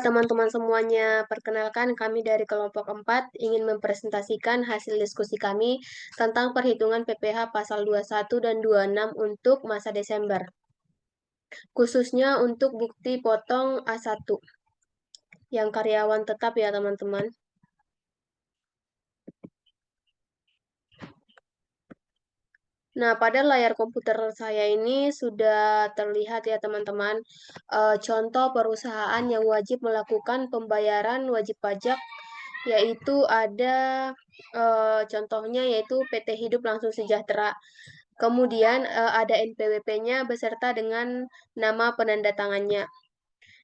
teman-teman semuanya, perkenalkan kami dari kelompok 4 ingin mempresentasikan hasil diskusi kami tentang perhitungan PPh pasal 21 dan 26 untuk masa Desember, khususnya untuk bukti potong A1 yang karyawan tetap ya teman-teman. Nah, pada layar komputer saya ini sudah terlihat ya teman-teman, contoh perusahaan yang wajib melakukan pembayaran wajib pajak, yaitu ada contohnya yaitu PT Hidup Langsung Sejahtera. Kemudian ada NPWP-nya beserta dengan nama penandatangannya.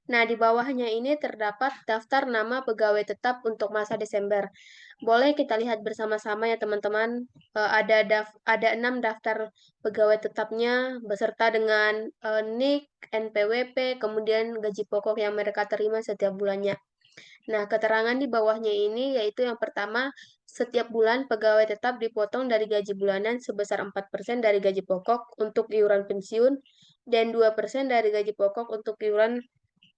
Nah, di bawahnya ini terdapat daftar nama pegawai tetap untuk masa Desember. Boleh kita lihat bersama-sama ya teman-teman. Ada 6 daftar pegawai tetapnya beserta dengan NIK, NPWP, kemudian gaji pokok yang mereka terima setiap bulannya. Nah, keterangan di bawahnya ini yaitu yang pertama, setiap bulan pegawai tetap dipotong dari gaji bulanan sebesar 4% dari gaji pokok untuk iuran pensiun dan 2% dari gaji pokok untuk iuran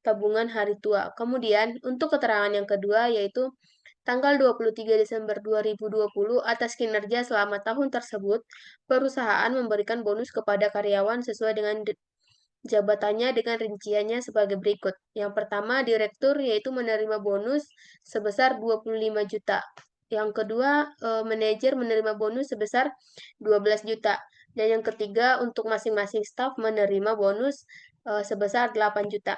tabungan hari tua. Kemudian, untuk keterangan yang kedua yaitu tanggal 23 Desember 2020 atas kinerja selama tahun tersebut, perusahaan memberikan bonus kepada karyawan sesuai dengan jabatannya dengan rinciannya sebagai berikut. Yang pertama, direktur yaitu menerima bonus sebesar 25 juta. Yang kedua, manajer menerima bonus sebesar 12 juta. Dan yang ketiga, untuk masing-masing staf menerima bonus sebesar 8 juta.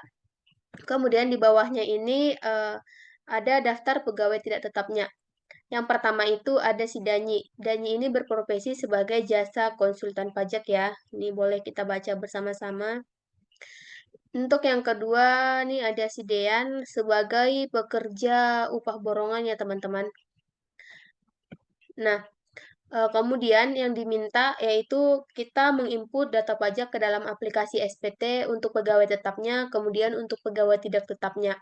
Kemudian di bawahnya ini ada daftar pegawai tidak tetapnya. Yang pertama itu ada si Danyi. Danyi ini berprofesi sebagai jasa konsultan pajak ya. Ini boleh kita baca bersama-sama. Untuk yang kedua, nih ada si Dean sebagai pekerja upah borongan ya teman-teman. Nah, kemudian yang diminta yaitu kita menginput data pajak ke dalam aplikasi SPT untuk pegawai tetapnya, kemudian untuk pegawai tidak tetapnya.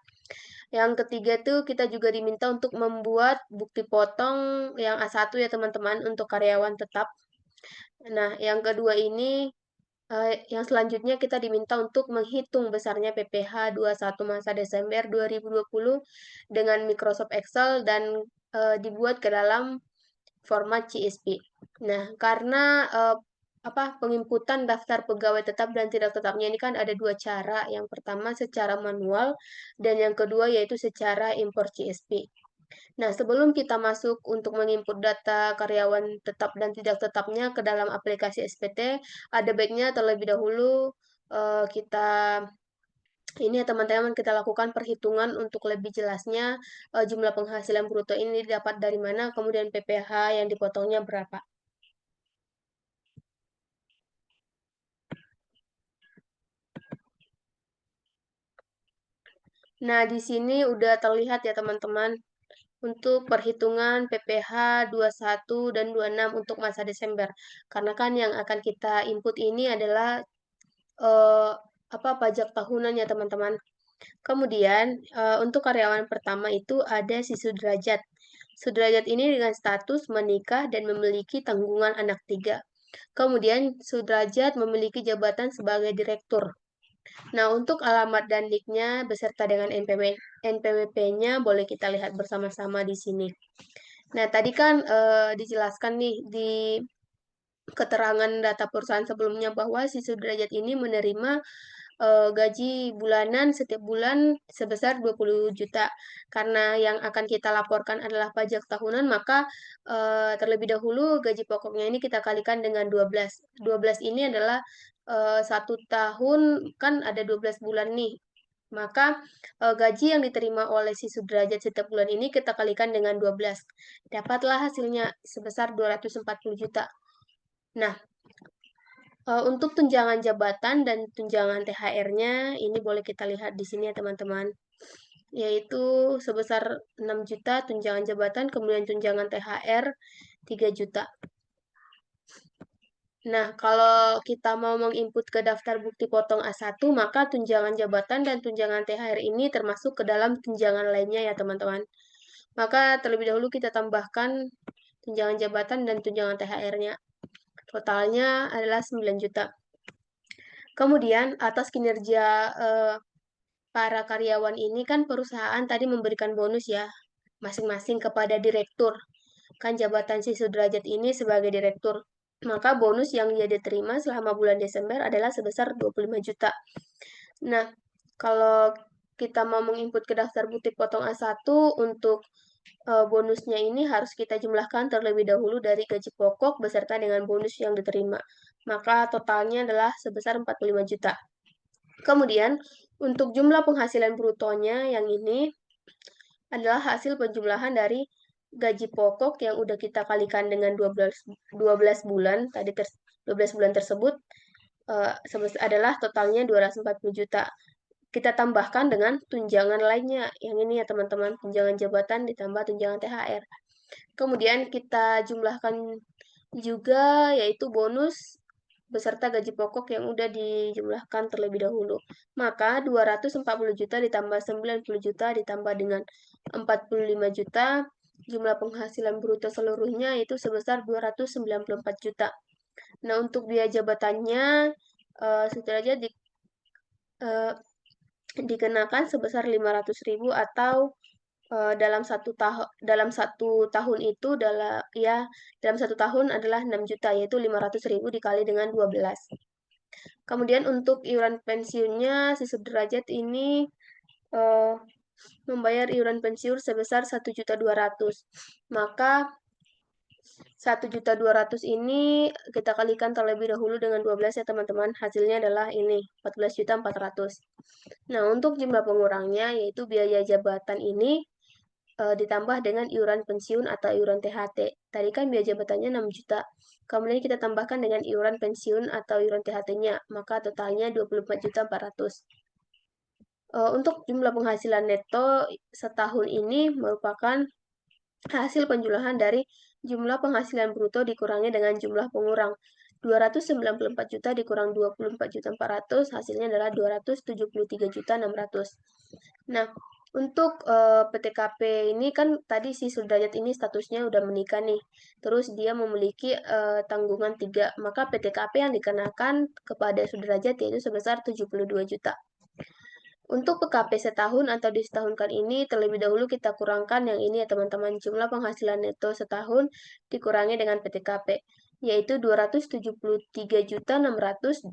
Yang ketiga tuh kita juga diminta untuk membuat bukti potong yang A1 ya teman-teman untuk karyawan tetap. Nah, yang kedua ini yang selanjutnya kita diminta untuk menghitung besarnya PPh 21 masa Desember 2020 dengan Microsoft Excel dan dibuat ke dalam format CSV. Nah, karena penginputan daftar pegawai tetap dan tidak tetapnya ini kan ada dua cara. Yang pertama secara manual dan yang kedua yaitu secara import CSV. Nah, sebelum kita masuk untuk menginput data karyawan tetap dan tidak tetapnya ke dalam aplikasi SPT, ada baiknya terlebih dahulu kita ini ya teman-teman kita lakukan perhitungan untuk lebih jelasnya jumlah penghasilan bruto ini dapat dari mana, kemudian PPh yang dipotongnya berapa. Nah, di sini udah terlihat ya teman-teman untuk perhitungan PPh 21 dan 26 untuk masa Desember. Karena kan yang akan kita input ini adalah eh, pajak tahunan ya teman-teman. Kemudian untuk karyawan pertama itu ada si Sudrajat. Sudrajat ini dengan status menikah dan memiliki tanggungan anak 3. Kemudian Sudrajat memiliki jabatan sebagai direktur. Nah, untuk alamat dan NIK-nya beserta dengan NPWP-nya boleh kita lihat bersama-sama di sini. Nah, tadi kan dijelaskan nih di keterangan data perusahaan sebelumnya bahwa si Sudrajat ini menerima gaji bulanan setiap bulan sebesar 20 juta. Karena yang akan kita laporkan adalah pajak tahunan, maka terlebih dahulu gaji pokoknya ini kita kalikan dengan 12. 12 ini adalah 1 tahun, kan ada 12 bulan nih. Maka gaji yang diterima oleh si Sudrajat setiap bulan ini kita kalikan dengan 12. Dapatlah hasilnya sebesar 240 juta. Nah, untuk tunjangan jabatan dan tunjangan THR-nya, ini boleh kita lihat di sini ya teman-teman. Yaitu sebesar 6 juta tunjangan jabatan, kemudian tunjangan THR 3 juta. Nah, kalau kita mau menginput ke daftar bukti potong A1, maka tunjangan jabatan dan tunjangan THR ini termasuk ke dalam tunjangan lainnya ya teman-teman. Maka terlebih dahulu kita tambahkan tunjangan jabatan dan tunjangan THR-nya. Totalnya adalah 9 juta. Kemudian atas kinerja para karyawan ini kan perusahaan tadi memberikan bonus ya, masing-masing kepada direktur. Kan jabatan si sudrajat ini sebagai direktur. Maka bonus yang dia diterima selama bulan Desember adalah sebesar 25 juta. Nah, kalau kita mau menginput ke daftar butik potong A1 untuk bonusnya ini harus kita jumlahkan terlebih dahulu dari gaji pokok beserta dengan bonus yang diterima. Maka totalnya adalah sebesar 45 juta. Kemudian, untuk jumlah penghasilan brutonya yang ini adalah hasil penjumlahan dari gaji pokok yang udah kita kalikan dengan 12 bulan, 12 bulan tersebut adalah totalnya 240 juta. Kita tambahkan dengan tunjangan lainnya. Yang ini ya teman-teman, tunjangan jabatan ditambah tunjangan THR. Kemudian kita jumlahkan juga yaitu bonus beserta gaji pokok yang udah dijumlahkan terlebih dahulu. Maka 240 juta ditambah 90 juta ditambah dengan 45 juta, jumlah penghasilan bruto seluruhnya itu sebesar 294 juta. Nah, untuk biaya jabatannya sudrajat dikenakan sebesar 500.000 atau dalam satu tahun itu dalam satu tahun adalah 6 juta, yaitu 500.000 dikali dengan 12. Kemudian untuk iuran pensiunnya si sudrajat ini membayar iuran pensiun sebesar 1.200.000. Maka 1.200.000 ini kita kalikan terlebih dahulu dengan 12 ya teman-teman. Hasilnya adalah ini 14.400.000. Nah, untuk jumlah pengurangnya yaitu biaya jabatan ini ditambah dengan iuran pensiun atau iuran THT. Tadi kan biaya jabatannya 6 juta. Kemudian kita tambahkan dengan iuran pensiun atau iuran THT-nya, maka totalnya 24.400.000. Untuk jumlah penghasilan neto setahun ini merupakan hasil penjumlahan dari jumlah penghasilan bruto dikurangi dengan jumlah pengurang. 294 juta dikurang 24.400, hasilnya adalah 273.600. Nah, untuk PTKP ini kan tadi si sudrajat ini statusnya udah menikah nih. Terus dia memiliki tanggungan 3, maka PTKP yang dikenakan kepada sudrajat yaitu sebesar 72 juta. Untuk PKP setahun atau disetahunkan ini, terlebih dahulu kita kurangkan yang ini ya teman-teman, jumlah penghasilan neto setahun dikurangi dengan PTKP, yaitu 273.600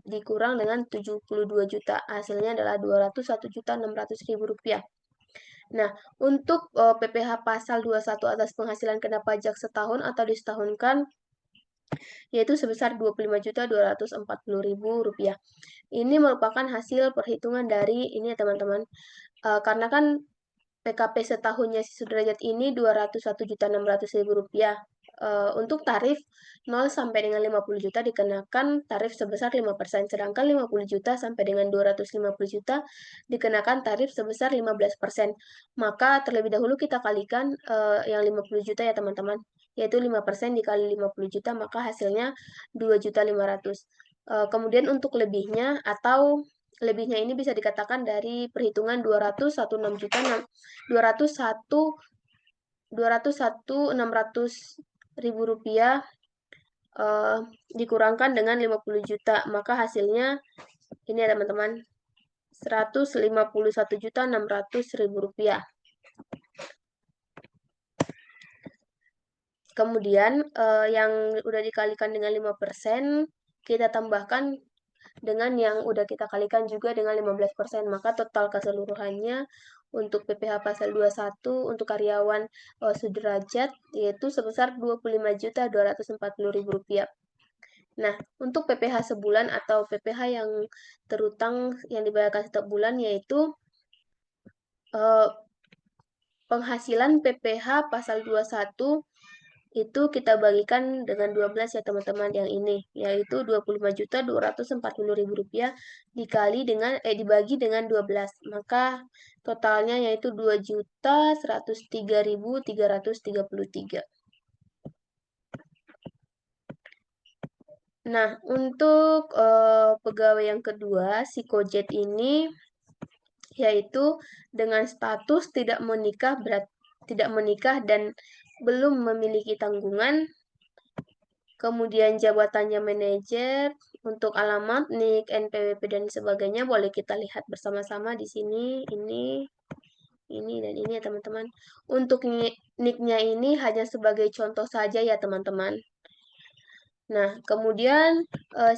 dikurang dengan 72 juta, hasilnya adalah 201.600.000 rupiah. Nah, untuk PPh pasal 21 atas penghasilan kena pajak setahun atau disetahunkan, yaitu sebesar 25.240.000 rupiah. Ini merupakan hasil perhitungan dari ini ya teman-teman. Karena kan PKP setahunnya si sudrajat ini 201.600.000 rupiah. Untuk tarif 0 sampai dengan 50 juta dikenakan tarif sebesar 5%, sedangkan 50 juta sampai dengan 250 juta dikenakan tarif sebesar 15%. Maka terlebih dahulu kita kalikan yang 50 juta ya teman-teman, yaitu 5% dikali 50 juta, maka hasilnya 2.500.000. Kemudian untuk lebihnya ini bisa dikatakan dari perhitungan 201.600.000 rupiah dikurangkan dengan 50 juta, maka hasilnya ini ya teman-teman 151.600.000 rupiah. Kemudian yang udah dikalikan dengan 5%, kita tambahkan dengan yang udah kita kalikan juga dengan 15%, maka total keseluruhannya untuk PPh pasal 21 untuk karyawan sudrajat yaitu sebesar 25.240.000 rupiah. Nah, untuk PPh sebulan atau PPh yang terutang yang dibayarkan setiap bulan yaitu penghasilan PPh pasal 21 itu kita bagikan dengan 12 ya teman-teman yang ini, yaitu 25.240.000 rupiah dibagi dengan 12, maka totalnya yaitu 2.103.333. Nah, untuk pegawai yang kedua, si Kojet ini yaitu dengan status tidak menikah dan belum memiliki tanggungan, kemudian jabatannya manajer, Untuk alamat, NIK, NPWP, dan sebagainya boleh kita lihat bersama-sama di sini. Ini, dan ini ya teman-teman. Untuk NIK-nya ini hanya sebagai contoh saja ya teman-teman. Nah, kemudian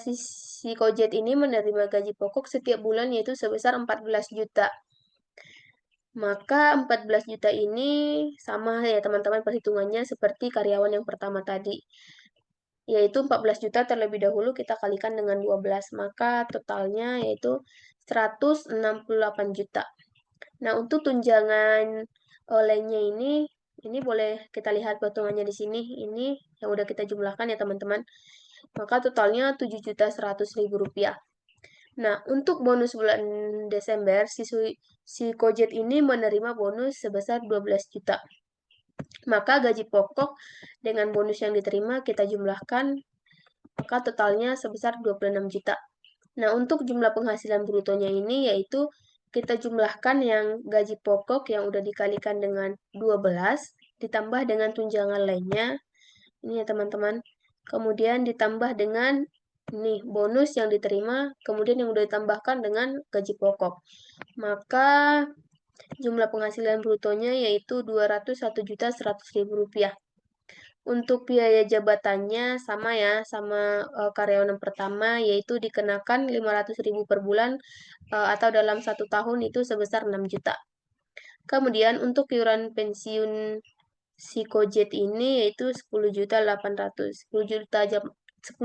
si Kojet ini menerima gaji pokok setiap bulan yaitu sebesar 14 juta. Maka 14 juta ini sama ya teman-teman perhitungannya seperti karyawan yang pertama tadi. Yaitu 14 juta terlebih dahulu kita kalikan dengan 12. Maka totalnya yaitu 168 juta. Nah, untuk tunjangan lainnya ini boleh kita lihat potongannya di sini. Ini yang udah kita jumlahkan ya teman-teman. Maka totalnya 7.100.000 rupiah. Nah, untuk bonus bulan Desember, si Kojet ini menerima bonus sebesar 12 juta. Maka gaji pokok dengan bonus yang diterima kita jumlahkan, maka totalnya sebesar 26 juta. Nah, untuk jumlah penghasilan brutonya ini yaitu kita jumlahkan yang gaji pokok yang udah dikalikan dengan 12, ditambah dengan tunjangan lainnya. Ini ya teman-teman. Kemudian ditambah dengan nih bonus yang diterima, kemudian yang udah ditambahkan dengan gaji pokok. Maka jumlah penghasilan brutonya yaitu 201.100.000 rupiah. Untuk biaya jabatannya sama ya, sama karyawan yang pertama, yaitu dikenakan 500.000 per bulan atau dalam 1 tahun itu sebesar 6 juta. Kemudian untuk iuran pensiun si Kojet ini yaitu 10.800. 10.080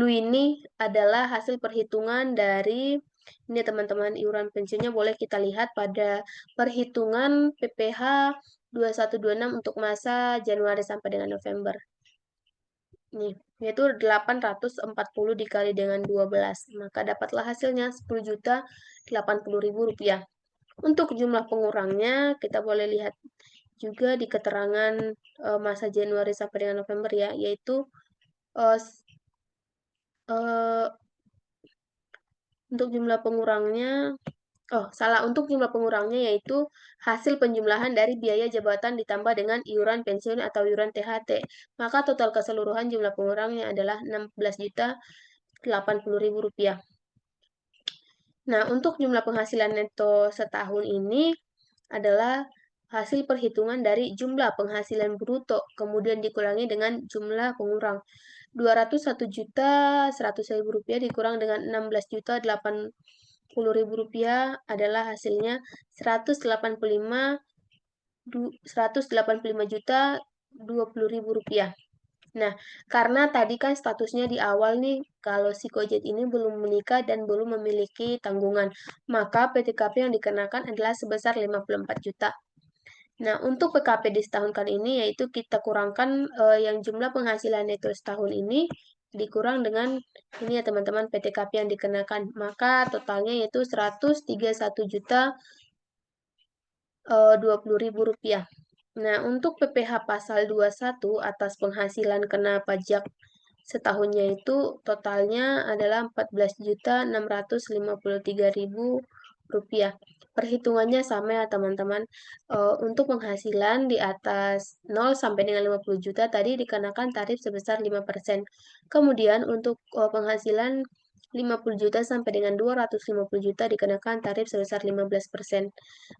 ini adalah hasil perhitungan dari ini teman-teman, iuran pensiunnya boleh kita lihat pada perhitungan PPh 2126 untuk masa Januari sampai dengan November. Nih, yaitu 840 dikali dengan 12. Maka dapatlah hasilnya 10.080.000 rupiah. Untuk jumlah pengurangnya, kita boleh lihat juga di keterangan masa Januari sampai dengan November ya, yaitu uh, uh, untuk jumlah pengurangnya, untuk jumlah pengurangnya yaitu hasil penjumlahan dari biaya jabatan ditambah dengan iuran pensiun atau iuran THT. Maka total keseluruhan jumlah pengurangnya adalah 16.080.000 rupiah. Nah, untuk jumlah penghasilan neto setahun ini adalah hasil perhitungan dari jumlah penghasilan bruto, kemudian dikurangi dengan jumlah pengurang. 201.100.000 rupiah dikurang dengan 16.080.000 rupiah adalah hasilnya 185 juta 20.000 rupiah. Nah, karena tadi kan statusnya di awal nih, kalau si Kojet ini belum menikah dan belum memiliki tanggungan, maka PTKP yang dikenakan adalah sebesar 54 juta. Nah, untuk PKP di setahun kali ini, yaitu kita kurangkan yang jumlah penghasilan neto setahun ini, dikurang dengan ini ya teman-teman, PTKP yang dikenakan. Maka totalnya yaitu 131 juta 20.000 rupiah. Nah, untuk PPh pasal 21 atas penghasilan kena pajak setahunnya itu totalnya adalah 14.653.000 rupiah. Perhitungannya sama ya teman-teman. Untuk penghasilan di atas 0 sampai dengan 50 juta tadi dikenakan tarif sebesar 5%. Kemudian untuk penghasilan 50 juta sampai dengan 250 juta dikenakan tarif sebesar 15%.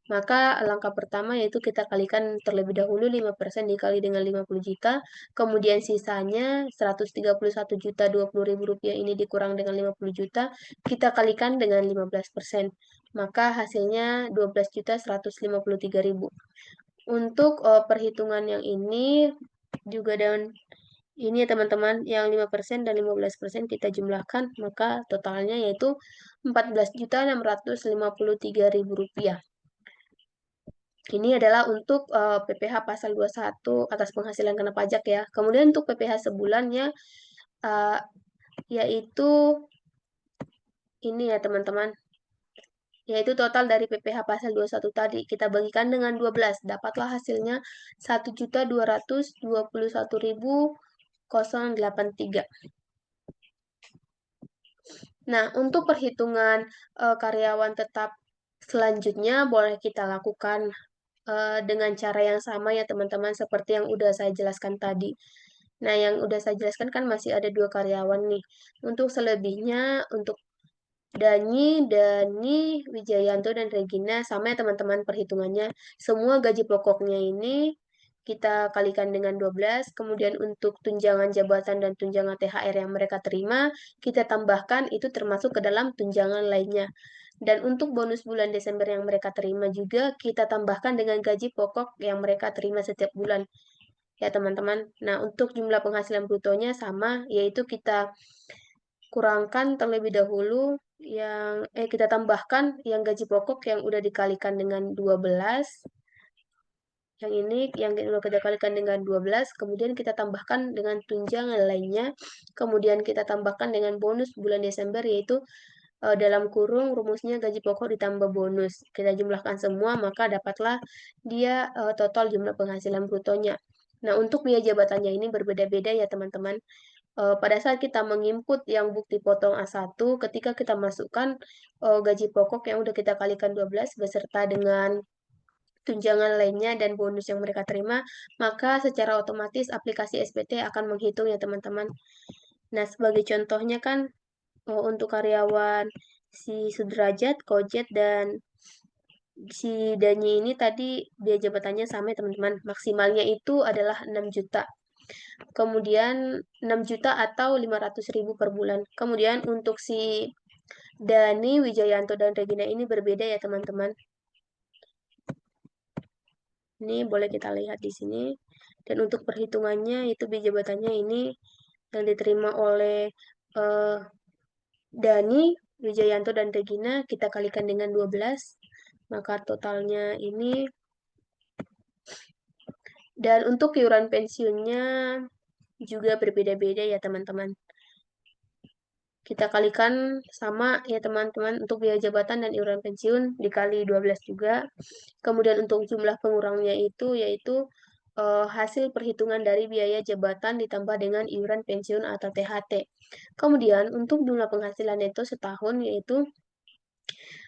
Maka langkah pertama yaitu kita kalikan terlebih dahulu 5% dikali dengan 50 juta, kemudian sisanya 131 juta 20.000 rupiah ini dikurang dengan 50 juta, kita kalikan dengan 15%. Maka hasilnya 12.153.000. Untuk perhitungan yang ini juga dan ini ya teman-teman, yang 5% dan 15% kita jumlahkan, maka totalnya yaitu 14.653.000 rupiah. Ini adalah untuk PPh pasal 21 atas penghasilan kena pajak ya. Kemudian untuk PPh sebulannya yaitu ini ya teman-teman. Yaitu total dari PPh pasal 21 tadi kita bagikan dengan 12, dapatlah hasilnya 1.221.083. Nah, untuk perhitungan karyawan tetap selanjutnya boleh kita lakukan dengan cara yang sama ya teman-teman, seperti yang udah saya jelaskan tadi. Nah, yang udah saya jelaskan kan masih ada 2 karyawan nih. Untuk selebihnya, untuk Dani, Wijayanto, dan Regina, sama ya teman-teman perhitungannya. Semua gaji pokoknya ini kita kalikan dengan 12, kemudian untuk tunjangan jabatan dan tunjangan THR yang mereka terima, kita tambahkan itu termasuk ke dalam tunjangan lainnya. Dan untuk bonus bulan Desember yang mereka terima juga, kita tambahkan dengan gaji pokok yang mereka terima setiap bulan. Ya teman-teman. Nah, untuk jumlah penghasilan brutonya sama, yaitu kita kurangkan terlebih dahulu kita tambahkan yang gaji pokok yang udah dikalikan dengan 12. Yang ini yang udah kita kalikan dengan 12, kemudian kita tambahkan dengan tunjangan lainnya, kemudian kita tambahkan dengan bonus bulan Desember, yaitu dalam kurung rumusnya gaji pokok ditambah bonus. Kita jumlahkan semua, maka dapatlah dia total jumlah penghasilan brutonya. Nah, untuk biaya jabatannya ini berbeda-beda ya teman-teman. Pada saat kita menginput yang bukti potong A1, ketika kita masukkan gaji pokok yang udah kita kalikan 12 beserta dengan tunjangan lainnya dan bonus yang mereka terima, maka secara otomatis aplikasi SPT akan menghitung ya teman-teman. Nah, sebagai contohnya kan untuk karyawan si Sudrajat, Kojet, dan si Danyi ini tadi biaya jabatannya sama ya teman-teman. Maksimalnya itu adalah 6 juta. Kemudian 6 juta atau 500.000 per bulan. Kemudian untuk si Dani, Wijayanto, dan Regina ini berbeda ya teman-teman. Ini boleh kita lihat di sini. Dan untuk perhitungannya itu biaya jabatannya ini yang diterima oleh eh, Dani, Wijayanto, dan Regina kita kalikan dengan 12. Maka totalnya ini. Dan untuk iuran pensiunnya juga berbeda-beda ya teman-teman. Kita kalikan sama ya teman-teman untuk biaya jabatan dan iuran pensiun dikali 12 juga. Kemudian untuk jumlah pengurangnya itu yaitu hasil perhitungan dari biaya jabatan ditambah dengan iuran pensiun atau THT. Kemudian untuk jumlah penghasilan neto setahun yaitu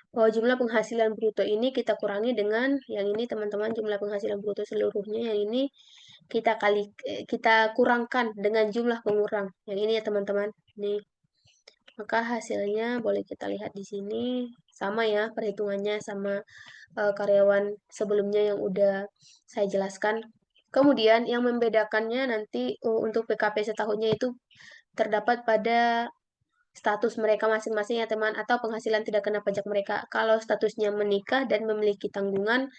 jumlah penghasilan bruto ini kita kurangi dengan yang ini teman-teman, jumlah penghasilan bruto seluruhnya yang ini kita kurangkan dengan jumlah pengurang. Yang ini ya teman-teman. Nih. Maka hasilnya boleh kita lihat di sini sama ya perhitungannya sama karyawan sebelumnya yang udah saya jelaskan. Kemudian yang membedakannya nanti untuk PKP setahunnya itu terdapat pada status mereka masing-masing ya teman atau penghasilan tidak kena pajak mereka. Kalau statusnya menikah dan memiliki tanggungan,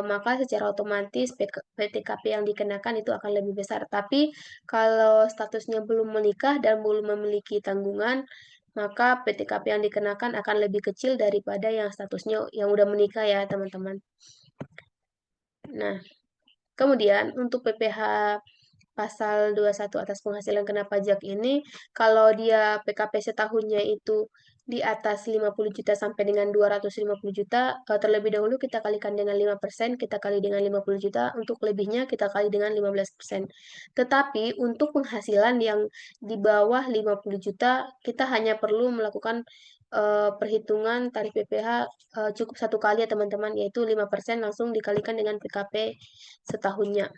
maka secara otomatis PTKP yang dikenakan itu akan lebih besar. Tapi kalau statusnya belum menikah dan belum memiliki tanggungan, maka PTKP yang dikenakan akan lebih kecil daripada yang statusnya yang udah menikah ya teman-teman. Nah, kemudian untuk PPh pasal 21 atas penghasilan kena pajak ini, kalau dia PKP setahunnya itu di atas 50 juta sampai dengan 250 juta, terlebih dahulu kita kalikan dengan 5%, kita kali dengan 50 juta, untuk lebihnya kita kali dengan 15%. Tetapi untuk penghasilan yang di bawah 50 juta, kita hanya perlu melakukan perhitungan tarif PPh cukup satu kali ya teman-teman, yaitu 5% langsung dikalikan dengan PKP setahunnya.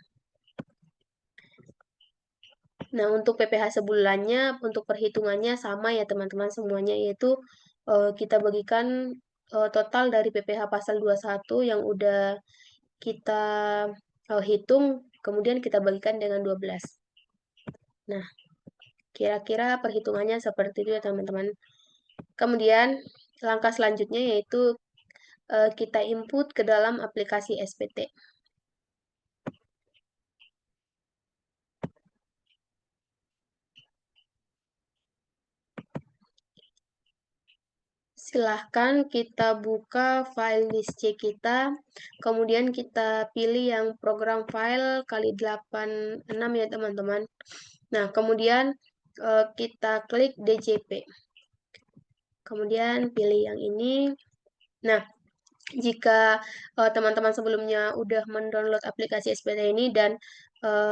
Nah, untuk PPh sebulannya, untuk perhitungannya sama ya teman-teman semuanya, yaitu kita bagikan total dari PPh pasal 21 yang udah kita hitung, kemudian kita bagikan dengan 12. Nah, kira-kira perhitungannya seperti itu ya teman-teman. Kemudian, langkah selanjutnya yaitu kita input ke dalam aplikasi SPT. Silahkan kita buka file list C kita, kemudian kita pilih yang program file kali 86 ya teman-teman. Nah, kemudian kita klik DJP. Kemudian pilih yang ini. Nah, jika teman-teman sebelumnya udah mendownload aplikasi SPT ini dan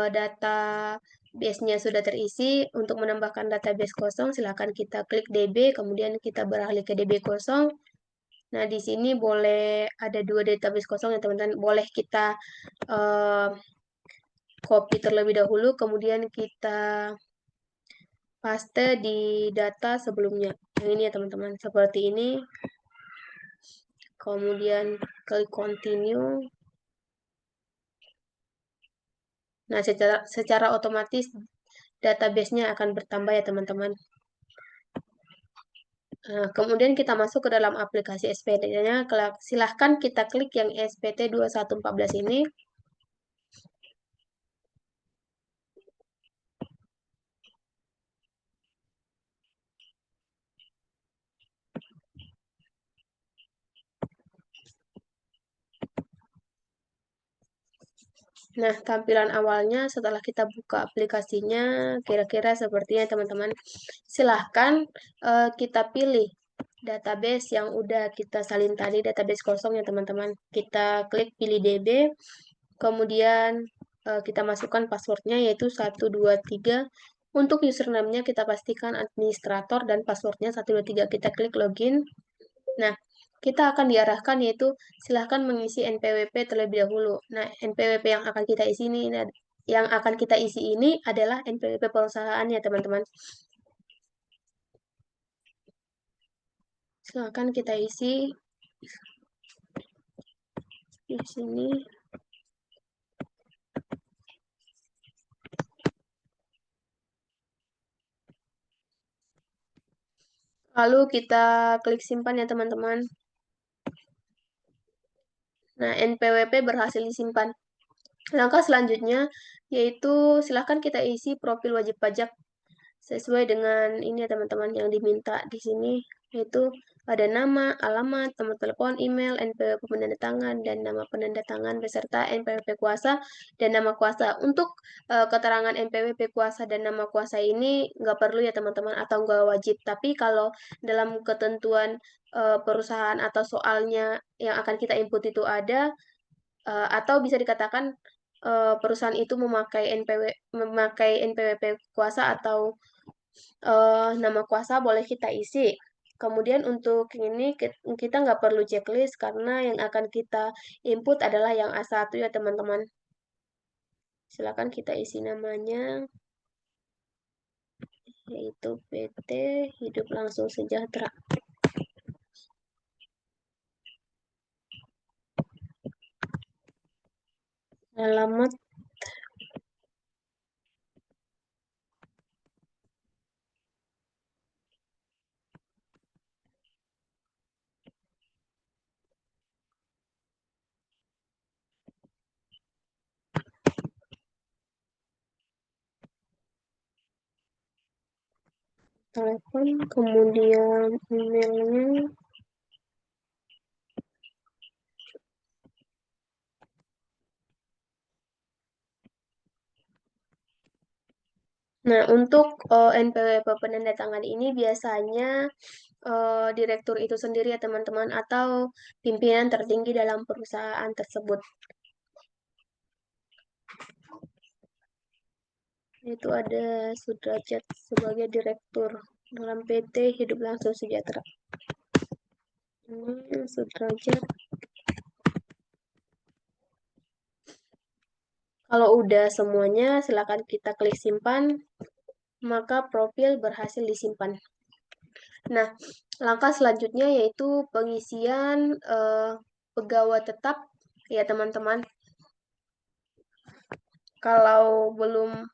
data base-nya sudah terisi, untuk menambahkan database kosong, silakan kita klik DB, kemudian kita beralih ke DB kosong. Nah, di sini boleh ada 2 database kosong ya teman-teman. Boleh kita copy terlebih dahulu, kemudian kita paste di data sebelumnya. Yang ini ya teman-teman, seperti ini. Kemudian klik continue. Nah, secara otomatis database-nya akan bertambah ya teman-teman. Nah, kemudian kita masuk ke dalam aplikasi SPT-nya. Silahkan kita klik yang SPT 2114 ini. Nah, tampilan awalnya setelah kita buka aplikasinya, kira-kira sepertinya teman-teman. Silahkan kita pilih database yang udah kita salin tadi, database kosong ya teman-teman. Kita klik pilih DB, kemudian kita masukkan passwordnya yaitu 123. Untuk username-nya kita pastikan administrator dan passwordnya 123. Kita klik login. Nah, kita akan diarahkan yaitu silahkan mengisi NPWP terlebih dahulu. Nah, NPWP yang akan kita isi ini adalah NPWP perusahaan ya teman-teman. Silahkan kita isi di sini. Lalu kita klik simpan ya teman-teman. Nah, NPWP berhasil disimpan. Langkah selanjutnya yaitu silahkan kita isi profil wajib pajak sesuai dengan ini ya teman-teman yang diminta di sini, yaitu ada nama, alamat, nomor telepon, email, NPWP penanda tangan, dan nama penanda tangan beserta NPWP kuasa dan nama kuasa. Untuk keterangan NPWP kuasa dan nama kuasa ini nggak perlu ya teman-teman atau nggak wajib. Tapi kalau dalam ketentuan perusahaan atau soalnya yang akan kita input itu ada, atau bisa dikatakan perusahaan itu memakai NPWP kuasa atau nama kuasa boleh kita isi. Kemudian untuk ini kita nggak perlu checklist karena yang akan kita input adalah yang A1 ya teman-teman. Silakan kita isi namanya, yaitu PT Hidup Langsung Sejahtera. Alamat telepon, kemudian emailnya. Nah, untuk NPWP penandatangan ini biasanya direktur itu sendiri ya teman-teman atau pimpinan tertinggi dalam perusahaan tersebut. Itu ada Sudrajat sebagai direktur dalam PT Hidup Langsung Sejahtera. Ini Sudrajat. Kalau udah semuanya, silakan kita klik simpan, maka profil berhasil disimpan. Nah, langkah selanjutnya yaitu pengisian pegawai tetap ya teman-teman. Kalau belum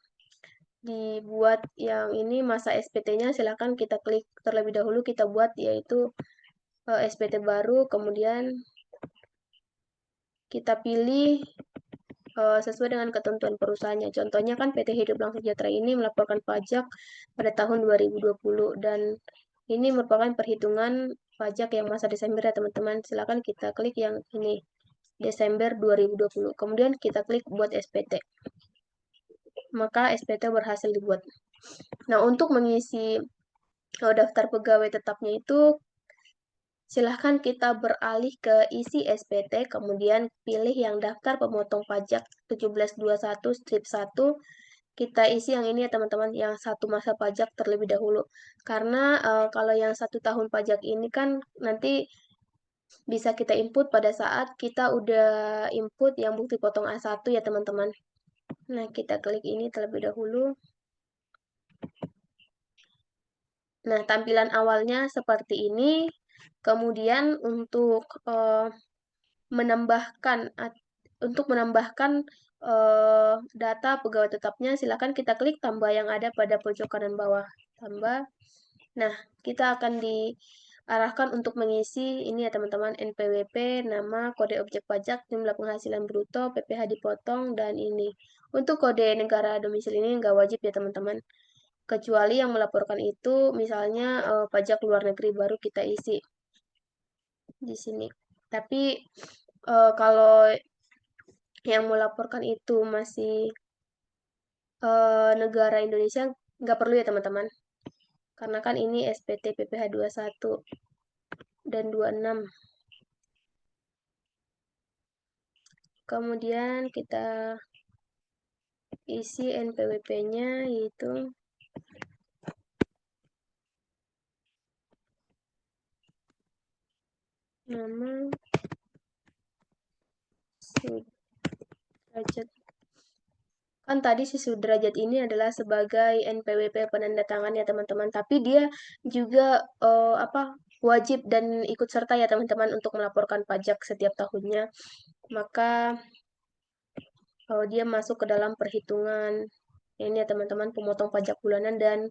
dibuat yang ini masa SPT-nya, silakan kita klik terlebih dahulu kita buat yaitu SPT baru, kemudian kita pilih sesuai dengan ketentuan perusahaannya. Contohnya kan PT Hidup Langsung Sejahtera ini melaporkan pajak pada tahun 2020 dan ini merupakan perhitungan pajak yang masa Desember ya teman-teman. Silakan kita klik yang ini Desember 2020. Kemudian kita klik buat SPT. Maka SPT berhasil dibuat. Nah, untuk mengisi daftar pegawai tetapnya itu silahkan kita beralih ke isi SPT, kemudian pilih yang daftar pemotong pajak 1721 strip 1. Kita isi yang ini ya teman-teman, yang satu masa pajak terlebih dahulu. Karena kalau yang 1 tahun pajak ini kan nanti bisa kita input pada saat kita udah input yang bukti potong A1 ya teman-teman. Nah, kita klik ini terlebih dahulu. Nah, tampilan awalnya seperti ini. Kemudian menambahkan untuk menambahkan data pegawai tetapnya, silakan kita klik tambah yang ada pada pojok kanan bawah. Tambah. Nah, kita akan diarahkan untuk mengisi ini ya teman-teman, NPWP, nama, kode objek pajak, jumlah penghasilan bruto, PPh dipotong, dan ini. Untuk kode negara domisili ini nggak wajib ya teman-teman. Kecuali yang melaporkan itu misalnya pajak luar negeri, baru kita isi di sini. Tapi kalau yang melaporkan itu masih negara Indonesia, nggak perlu ya teman-teman. Karena kan ini SPT PPh 21 dan 26. Kemudian kita isi NPWP-nya, yaitu nama, sudrajat. Kan tadi si sudrajat ini adalah sebagai NPWP penandatangan ya teman-teman, tapi dia juga wajib dan ikut serta ya teman-teman untuk melaporkan pajak setiap tahunnya. Maka dia masuk ke dalam perhitungan ini ya teman-teman, pemotong pajak bulanan dan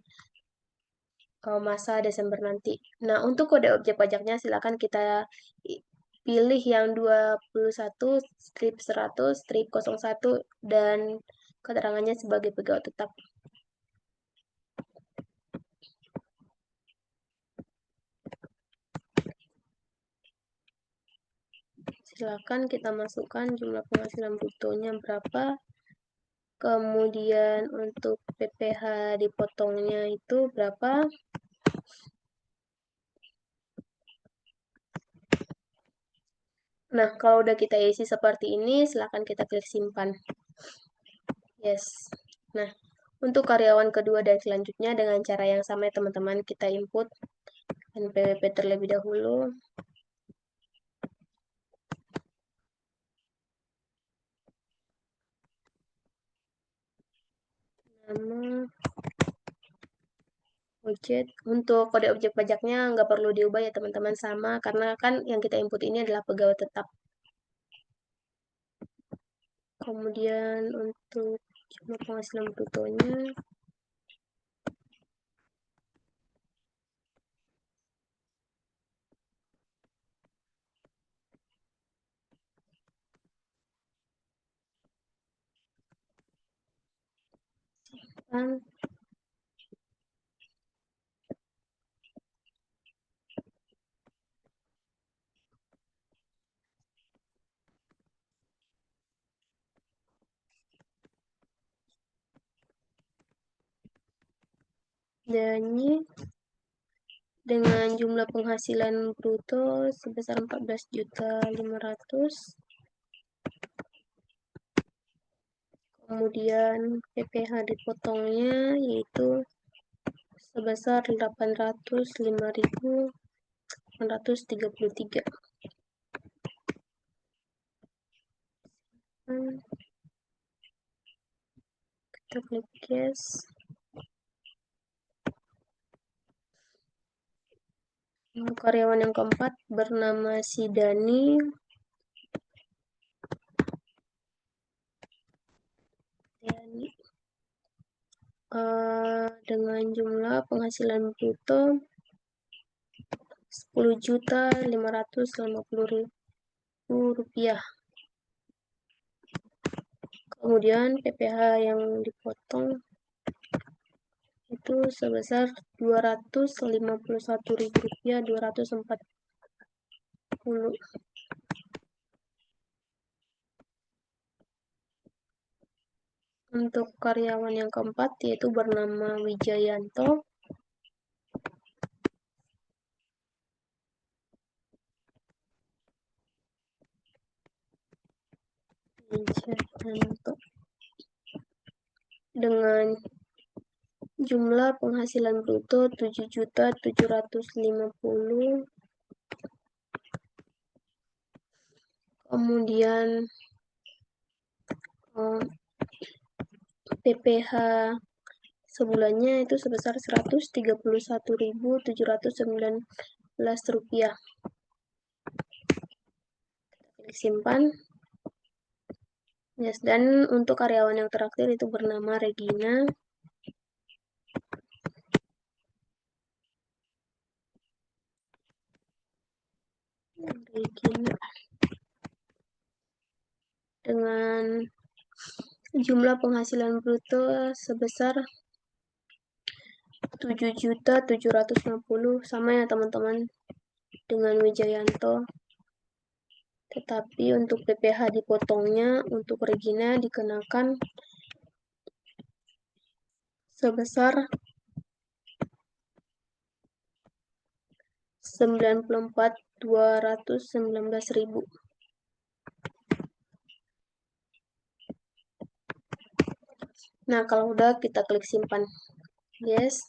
masa Desember nanti. Nah, untuk kode objek pajaknya silakan kita pilih yang 21 strip 100 strip 01 dan keterangannya sebagai pegawai tetap. Silakan kita masukkan jumlah penghasilan brutonya berapa. Kemudian untuk PPh dipotongnya itu berapa. Nah, kalau udah kita isi seperti ini, silakan kita klik simpan. Yes. Nah, untuk karyawan kedua dan selanjutnya dengan cara yang sama ya teman-teman, kita input NPWP terlebih dahulu. Nama, objek. Untuk kode objek pajaknya nggak perlu diubah ya teman-teman, sama. Karena kan yang kita input ini adalah pegawai tetap. Kemudian untuk jumlah penghasilan brutonya. Dan dengan jumlah penghasilan bruto sebesar 14.500.000. Kemudian PPh dipotongnya yaitu sebesar 805.833. Kita klik yes. Karyawan yang keempat bernama si Dani. Dengan jumlah penghasilan bruto 10.550.000 rupiah. Kemudian PPh yang dipotong itu sebesar 251.000 rupiah 240. Untuk karyawan yang keempat yaitu bernama Wijayanto. Dengan jumlah penghasilan bruto 7.750.000. Kemudian PPh sebulannya itu sebesar Rp131.719. Klik simpan. Yes, dan untuk karyawan yang terakhir itu bernama Regina. Regina dengan jumlah penghasilan bruto sebesar 7.760, sama ya teman-teman dengan Wijayanto. Tetapi untuk PPh dipotongnya untuk Regina dikenakan sebesar 94.219.000. Nah, kalau udah kita klik simpan. Yes.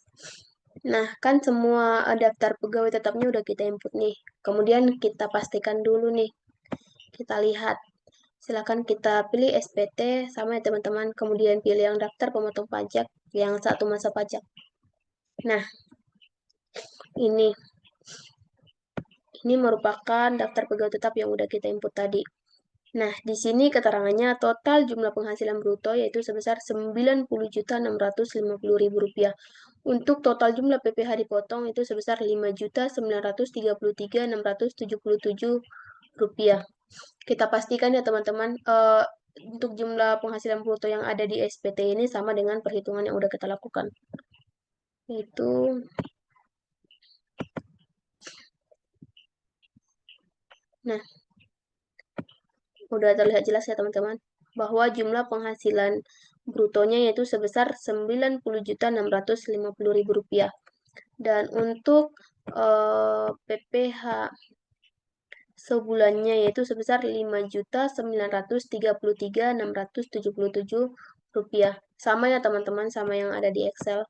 Nah, kan semua daftar pegawai tetapnya udah kita input nih. Kemudian kita pastikan dulu nih. Kita lihat. Silakan kita pilih SPT sama ya teman-teman. Kemudian pilih yang daftar pemotong pajak yang satu masa pajak. Nah, ini merupakan daftar pegawai tetap yang udah kita input tadi. Nah, di sini keterangannya total jumlah penghasilan bruto yaitu sebesar Rp90.650.000. Untuk total jumlah PPh dipotong itu sebesar Rp5.933.677. Kita pastikan ya teman-teman, untuk jumlah penghasilan bruto yang ada di SPT ini sama dengan perhitungan yang udah kita lakukan. Itu nah, udah terlihat jelas ya teman-teman bahwa jumlah penghasilan brutonya yaitu sebesar Rp90.650.000. Dan untuk PPh sebulannya yaitu sebesar Rp5.933.677. Sama ya teman-teman, sama yang ada di Excel.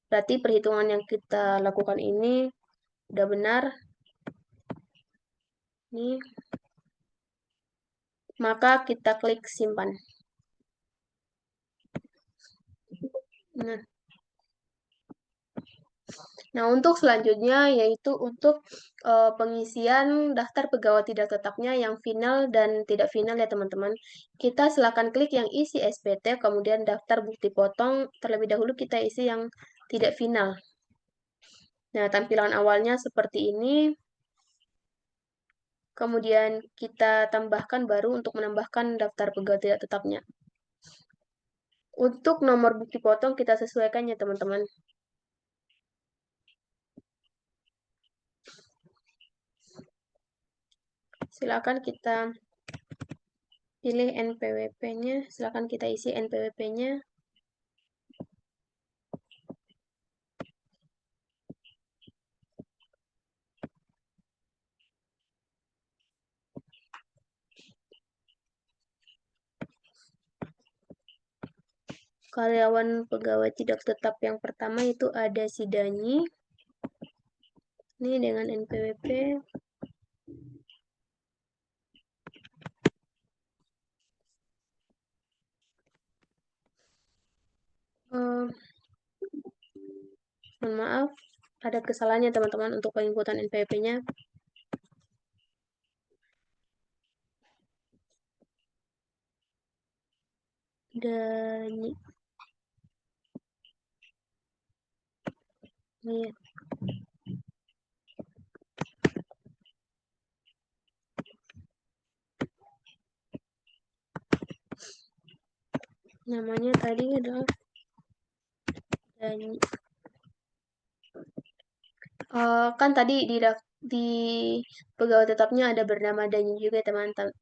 Berarti perhitungan yang kita lakukan ini udah benar. Nih. Maka kita klik simpan. Nah, untuk selanjutnya yaitu untuk pengisian daftar pegawai tidak tetapnya yang final dan tidak final ya teman-teman. Kita silakan klik yang isi SPT, kemudian daftar bukti potong. Terlebih dahulu kita isi yang tidak final. Nah, tampilan awalnya seperti ini. Kemudian kita tambahkan baru untuk menambahkan daftar pegawai tidak tetapnya. Untuk nomor bukti potong kita sesuaikan ya teman-teman. Silakan kita pilih NPWP-nya, silakan kita isi NPWP-nya. Karyawan pegawai tidak tetap yang pertama itu ada si Dani. Ini dengan NPWP. Mohon maaf, ada kesalahannya teman-teman untuk penginputan NPWP-nya. Dani. Ini. Namanya tadi adalah Dani. Kan tadi di pegawai tetapnya ada bernama Dani juga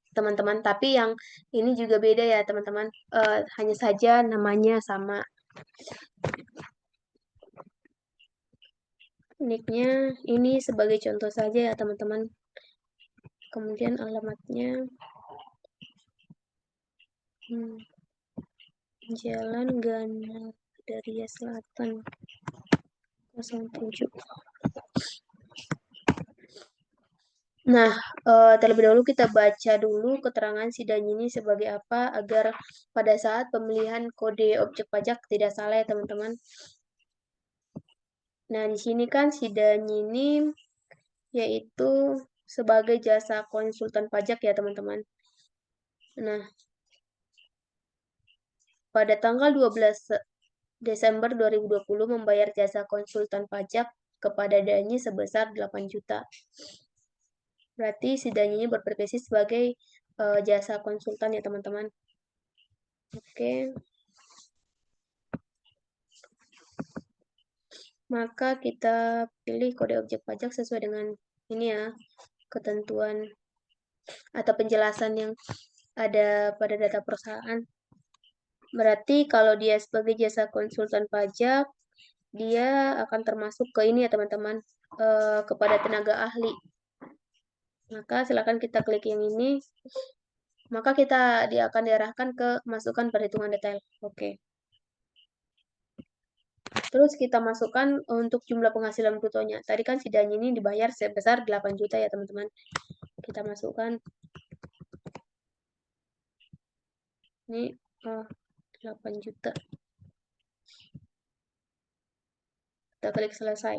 teman-teman. Tapi yang ini juga beda ya teman-teman. Hanya saja namanya sama. Nicknya ini sebagai contoh saja ya teman-teman. Kemudian alamatnya Jalan Ganadaria Selatan 07. Nah, terlebih dahulu kita baca dulu keterangan si dan ini sebagai apa agar pada saat pemilihan kode objek pajak tidak salah ya teman-teman. Nah, di sini kan si dan ini yaitu sebagai jasa konsultan pajak ya teman-teman. Nah, pada tanggal 12 Desember 2020 membayar jasa konsultan pajak kepada Danyi sebesar 8 juta. Berarti si Danyi ini berprofesi sebagai jasa konsultan ya teman-teman. Oke. Maka kita pilih kode objek pajak sesuai dengan ini ya, ketentuan atau penjelasan yang ada pada data perusahaan. Berarti kalau dia sebagai jasa konsultan pajak, dia akan termasuk ke ini ya teman-teman, kepada tenaga ahli. Maka silakan kita klik yang ini, maka dia akan diarahkan ke masukkan perhitungan detail. Oke. Terus kita masukkan untuk jumlah penghasilan brutonya. Tadi kan si Danyi ini dibayar sebesar 8 juta ya teman-teman. Kita masukkan ini 8 juta. Kita klik selesai.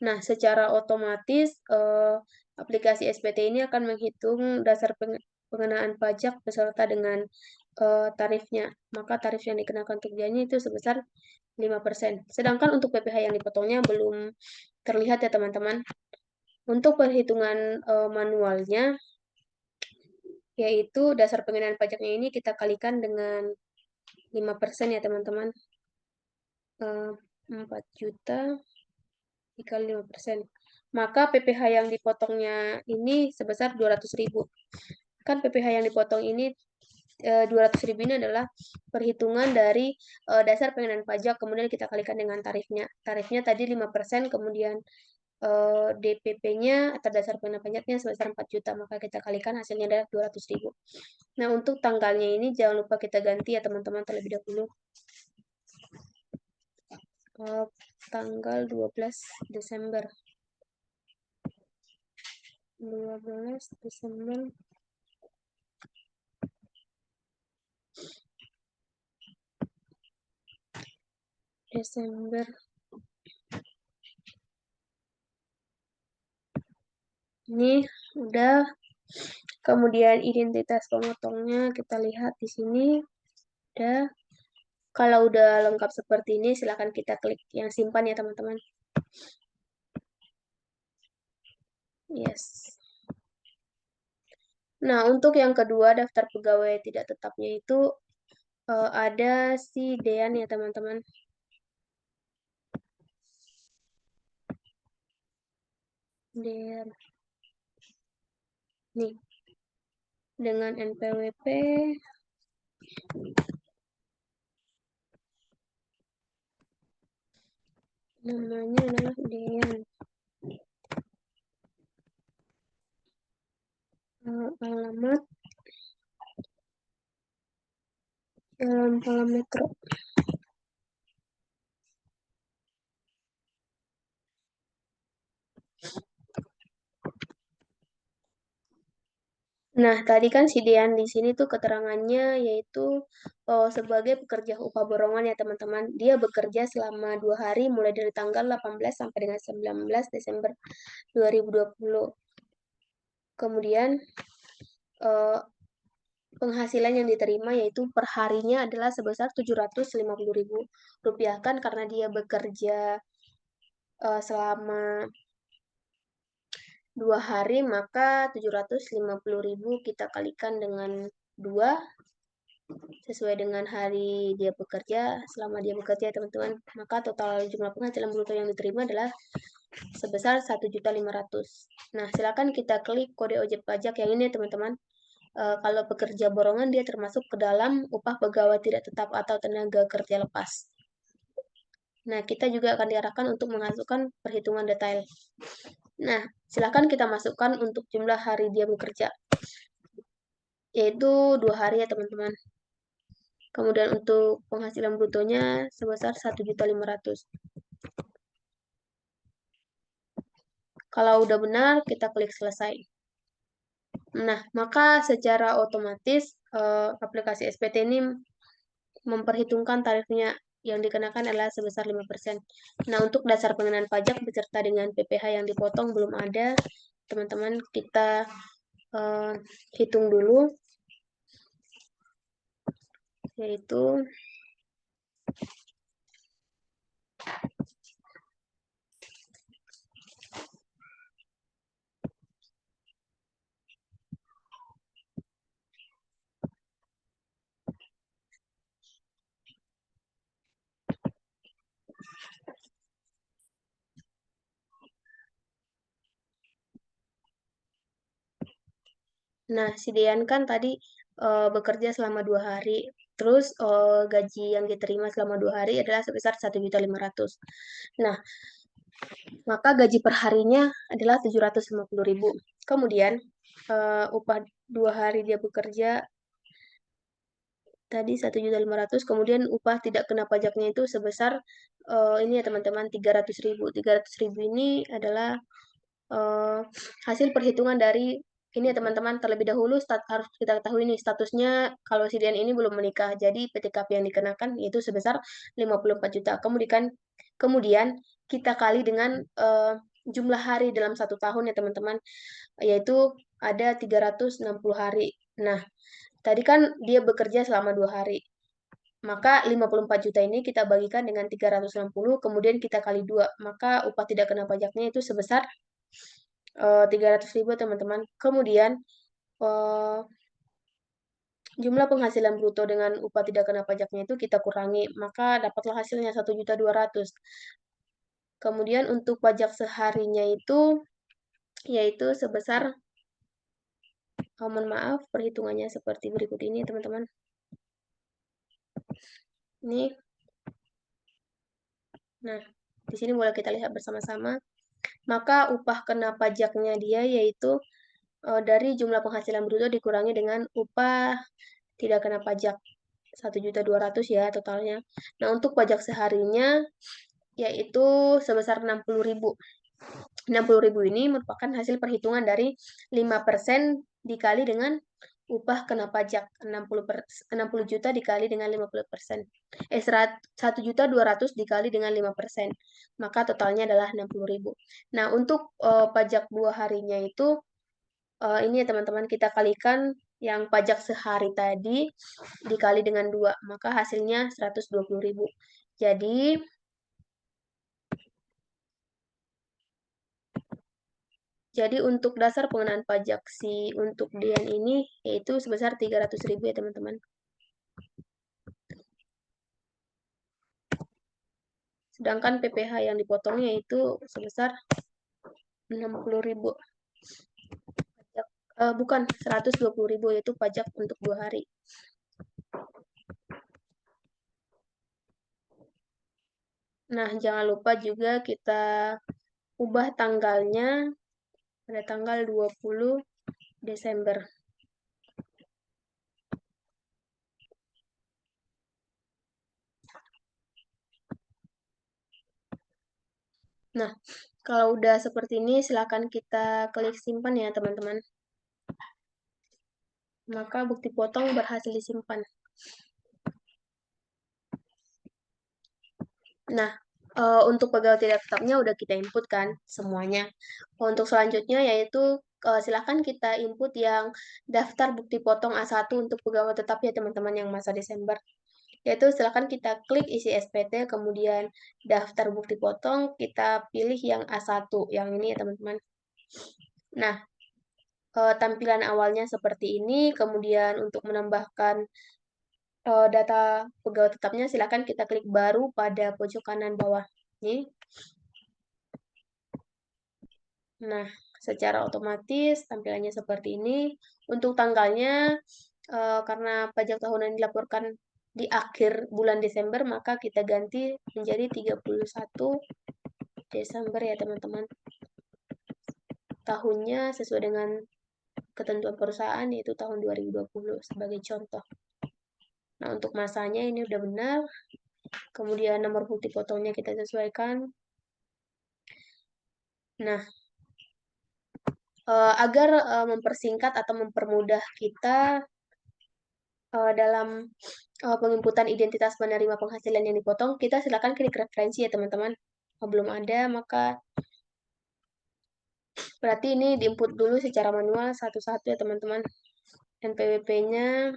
Nah, secara otomatis aplikasi SPT ini akan menghitung dasar pengenaan pajak beserta dengan tarifnya. Maka tarif yang dikenakan untuk Danyi itu sebesar 5%. Sedangkan untuk PPh yang dipotongnya belum terlihat ya teman-teman. Untuk perhitungan manualnya, yaitu dasar pengenaan pajaknya ini kita kalikan dengan 5% ya teman-teman. 4 juta dikali 5%. Maka PPh yang dipotongnya ini sebesar 200.000. Kan PPh yang dipotong ini 200.000 ini adalah perhitungan dari dasar pengenaan pajak, kemudian kita kalikan dengan tarifnya. Tarifnya tadi 5%, kemudian DPP-nya atau dasar pengenaan pajaknya sebesar 4 juta, maka kita kalikan hasilnya adalah 200.000. Nah, untuk tanggalnya ini jangan lupa kita ganti ya teman-teman terlebih dahulu. Tanggal 12 Desember. 12 Desember. Desember. Ini udah. Kemudian identitas pemotongnya kita lihat di sini. Udah. Kalau udah lengkap seperti ini, silahkan kita klik yang simpan ya teman-teman. Yes. Nah, untuk yang kedua, daftar pegawai tidak tetapnya itu ada si Dean ya teman-teman. Dean. Nih. Dengan NPWP namanya adalah Dean. Alamat dalam parameter. Nah, tadi kan si Dean di sini tuh keterangannya yaitu sebagai pekerja upah borongan ya teman-teman. Dia bekerja selama 2 hari mulai dari tanggal 18 sampai dengan 19 Desember 2020. Kemudian penghasilan yang diterima yaitu per harinya adalah sebesar 750.000 rupiah kan karena dia bekerja selama 2 hari, maka 750.000 kita kalikan dengan 2 sesuai dengan hari dia bekerja, selama dia bekerja teman-teman. Maka total jumlah penghasilan bruto yang diterima adalah sebesar 1.500.000. Nah, silakan kita klik kode objek pajak yang ini teman-teman. Kalau pekerja borongan dia termasuk ke dalam upah pegawai tidak tetap atau tenaga kerja lepas. Nah, kita juga akan diarahkan untuk memasukkan perhitungan detail. Nah, silakan kita masukkan untuk jumlah hari dia bekerja, yaitu 2 hari ya teman-teman. Kemudian untuk penghasilan brutonya sebesar 1.500.000. Kalau udah benar, kita klik selesai. Nah, maka secara otomatis aplikasi SPT ini memperhitungkan tarifnya yang dikenakan adalah sebesar 5%. Nah, untuk dasar pengenaan pajak beserta dengan PPh yang dipotong belum ada. Teman-teman, kita hitung dulu, yaitu nah, si Dean kan tadi bekerja selama 2 hari. Terus gaji yang diterima selama 2 hari adalah sebesar 1.500.000. Nah, maka gaji per harinya adalah 750.000. Kemudian upah 2 hari dia bekerja tadi 1.500.000. Kemudian upah tidak kena pajaknya itu sebesar ini ya teman-teman 300.000. 300.000 ini adalah eh, hasil perhitungan dari ini ya teman-teman, terlebih dahulu harus kita ketahui nih statusnya kalau si Dian ini belum menikah. Jadi PTKP yang dikenakan yaitu sebesar 54 juta. Kemudian kita kali dengan jumlah hari dalam 1 tahun ya teman-teman, yaitu ada 360 hari. Nah, tadi kan dia bekerja selama 2 hari. Maka 54 juta ini kita bagikan dengan 360, kemudian kita kali 2. Maka upah tidak kena pajaknya itu sebesar 300.000 teman-teman. Kemudian eh, jumlah penghasilan bruto dengan upah tidak kena pajaknya itu kita kurangi, maka dapatlah hasilnya 1.200.000. Kemudian untuk pajak seharinya itu yaitu sebesar, mohon maaf, perhitungannya seperti berikut ini teman-teman. Ini, nah di sini boleh kita lihat bersama-sama. Maka upah kena pajaknya dia yaitu dari jumlah penghasilan bruto dikurangi dengan upah tidak kena pajak 1.200.000 ya totalnya. Nah, untuk pajak seharinya yaitu sebesar 60.000. 60.000 ini merupakan hasil perhitungan dari 5% dikali dengan upah kena pajak 60 juta dikali dengan 50%. 1.200.000 dikali dengan 5%. Maka totalnya adalah 60.000. Nah, untuk pajak 2 harinya itu ini ya teman-teman, kita kalikan yang pajak sehari tadi dikali dengan 2, maka hasilnya 120.000. Jadi untuk dasar pengenaan pajak si untuk Dian ini yaitu sebesar 300.000 ya teman-teman. Sedangkan PPh yang dipotongnya itu sebesar 60.000. Pajak, bukan 120.000 yaitu pajak untuk 2 hari. Nah, jangan lupa juga kita ubah tanggalnya pada tanggal 20 Desember. Nah, kalau udah seperti ini, silakan kita klik simpan ya, teman-teman. Maka bukti potong berhasil disimpan. Nah, untuk pegawai tidak tetapnya udah kita input kan semuanya. Untuk selanjutnya yaitu silakan kita input yang daftar bukti potong A1 untuk pegawai tetap ya teman-teman yang masa Desember. Yaitu silakan kita klik isi SPT, kemudian daftar bukti potong, kita pilih yang A1, yang ini ya teman-teman. Nah, tampilan awalnya seperti ini, kemudian untuk menambahkan data pegawai tetapnya silakan kita klik baru pada pojok kanan bawah. Ini. Nah, secara otomatis tampilannya seperti ini. Untuk tanggalnya, karena pajak tahunan dilaporkan di akhir bulan Desember, maka kita ganti menjadi 31 Desember ya teman-teman. Tahunnya sesuai dengan ketentuan perusahaan yaitu tahun 2020 sebagai contoh. Nah, untuk masanya ini udah benar. Kemudian nomor bukti potongnya kita sesuaikan. Nah, agar mempersingkat atau mempermudah kita dalam penginputan identitas penerima penghasilan yang dipotong, kita silakan klik referensi ya teman-teman. Kalau belum ada, maka berarti ini diinput dulu secara manual satu-satu ya teman-teman. NPWP-nya,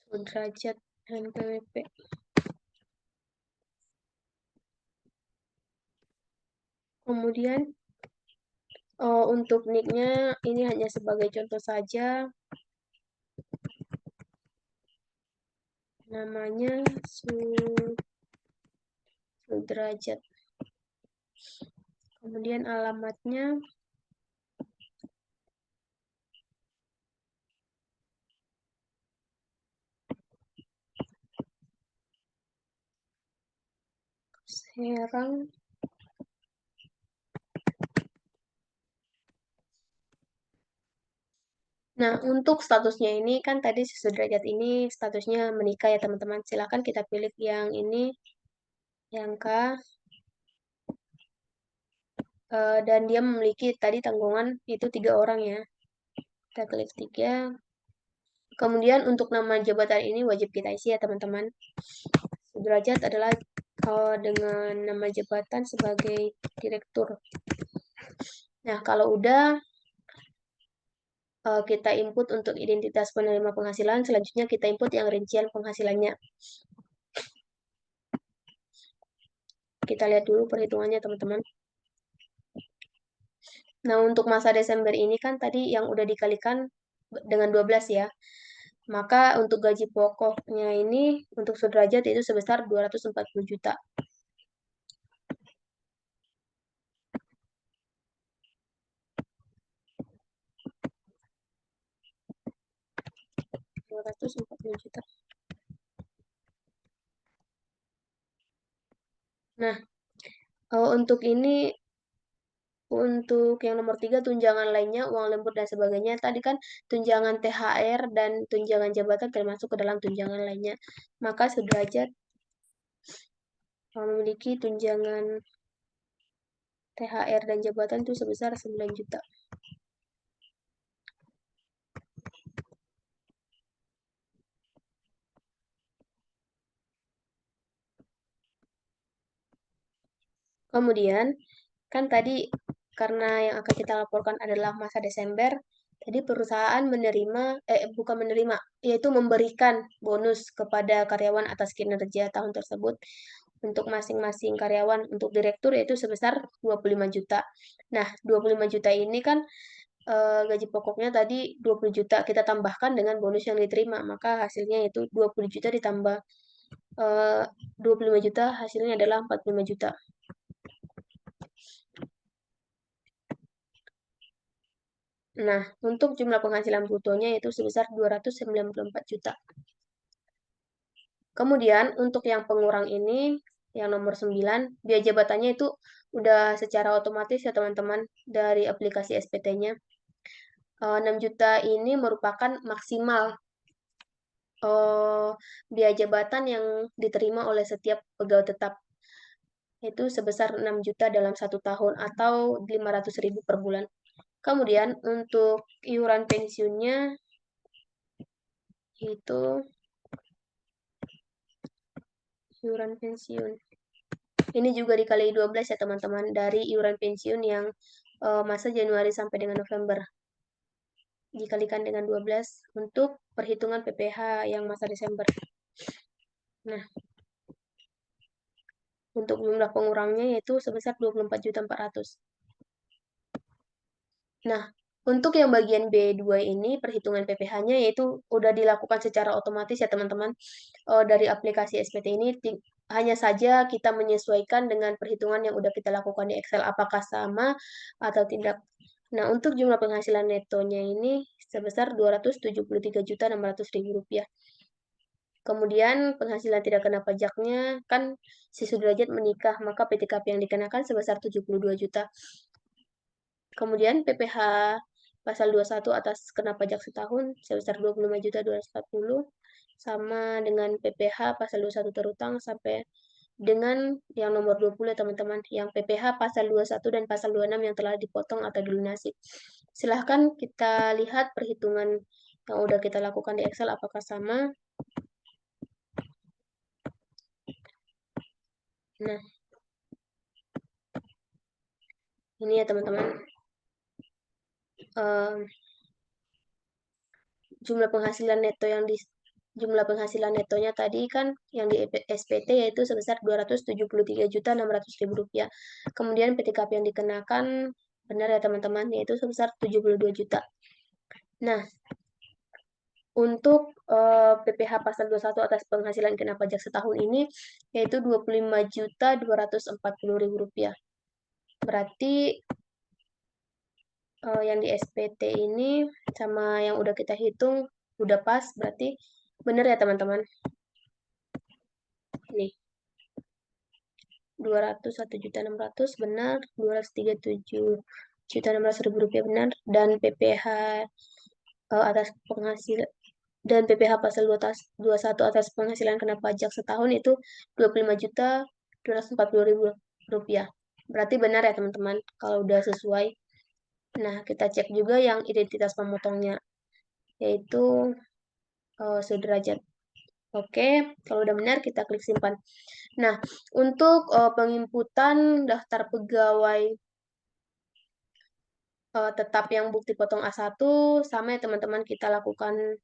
derajat NPWP. Kemudian untuk nicknya ini hanya sebagai contoh saja. Namanya Sudrajat. Kemudian alamatnya Serang. Nah, untuk statusnya ini kan tadi si Sudrajat ini statusnya menikah ya teman-teman. Silakan kita pilih yang ini, yang K. Dan dia memiliki tadi tanggungan itu 3 orang ya. Kita klik 3. Kemudian untuk nama jabatan ini wajib kita isi ya teman-teman. Sudrajat adalah dengan nama jabatan sebagai direktur. Nah, kalau udah kita input untuk identitas penerima penghasilan, selanjutnya kita input yang rincian penghasilannya. Kita lihat dulu perhitungannya teman-teman. Nah, untuk masa Desember ini kan tadi yang udah dikalikan dengan 12 ya. Maka untuk gaji pokoknya ini untuk Sudrajat itu sebesar 240 juta. 240 juta. Nah, untuk ini, untuk yang nomor 3 tunjangan lainnya, uang lembur dan sebagainya. Tadi kan tunjangan THR dan tunjangan jabatan termasuk ke dalam tunjangan lainnya. Maka Sudrajat memiliki tunjangan THR dan jabatan itu sebesar 9 juta. Kemudian, kan tadi karena yang akan kita laporkan adalah masa Desember, tadi perusahaan menerima, bukan menerima, yaitu memberikan bonus kepada karyawan atas kinerja tahun tersebut. Untuk masing-masing karyawan, untuk direktur yaitu sebesar 25 juta. Nah, 25 juta ini kan gaji pokoknya tadi 20 juta, kita tambahkan dengan bonus yang diterima, maka hasilnya itu 20 juta ditambah 25 juta, hasilnya adalah 45 juta. Nah, untuk jumlah penghasilan brutonya yaitu sebesar 294 juta. Kemudian, untuk yang pengurang ini, yang nomor 9, biaya jabatannya itu udah secara otomatis ya teman-teman, dari aplikasi SPT-nya. 6 juta ini merupakan maksimal biaya jabatan yang diterima oleh setiap pegawai tetap. Itu sebesar 6 juta dalam 1 tahun atau 500.000 per bulan. Kemudian untuk iuran pensiunnya itu iuran pensiun. Ini juga dikali 12 ya teman-teman dari iuran pensiun yang masa Januari sampai dengan November. Dikalikan dengan 12 untuk perhitungan PPh yang masa Desember. Nah, untuk jumlah pengurangnya yaitu sebesar 24.400.000. Nah, untuk yang bagian B2 ini perhitungan PPh-nya yaitu udah dilakukan secara otomatis ya teman-teman. Dari aplikasi SPT ini hanya saja kita menyesuaikan dengan perhitungan yang udah kita lakukan di Excel apakah sama atau tidak. Nah, untuk jumlah penghasilan netonya ini sebesar 273.600.000 rupiah. Kemudian penghasilan tidak kena pajaknya kan si Sudrajat menikah, maka PTKP yang dikenakan sebesar 72 juta. Kemudian PPh pasal 21 atas kena pajak setahun sebesar 25.240. sama dengan PPh pasal 21 terutang sampai dengan yang nomor 20 ya teman-teman, yang PPh pasal 21 dan pasal 26 yang telah dipotong atau dilunasi. Silahkan kita lihat perhitungan yang udah kita lakukan di Excel apakah sama. Nah, ini ya teman-teman. Jumlah penghasilan neto jumlah penghasilan netonya tadi kan yang di SPT yaitu sebesar Rp273.600.000. Kemudian PTKP yang dikenakan benar ya teman-teman, yaitu sebesar 72 juta. Nah, untuk PPh pasal 21 atas penghasilan kena pajak setahun ini yaitu Rp25.240.000. Berarti yang di SPT ini sama yang udah kita hitung udah pas, berarti benar ya teman-teman. Nih, 201.600 benar, 237.600.000 rupiah benar, dan PPh atas penghasilan dan PPh pasal 21 atas penghasilan kena pajak setahun itu 25.240.000 rupiah. Berarti benar ya teman-teman kalau udah sesuai. Nah, kita cek juga yang identitas pemotongnya, yaitu sederajat. Oke, kalau udah benar kita klik simpan. Nah, untuk penginputan daftar pegawai tetap yang bukti potong A1 sama ya teman-teman, kita lakukan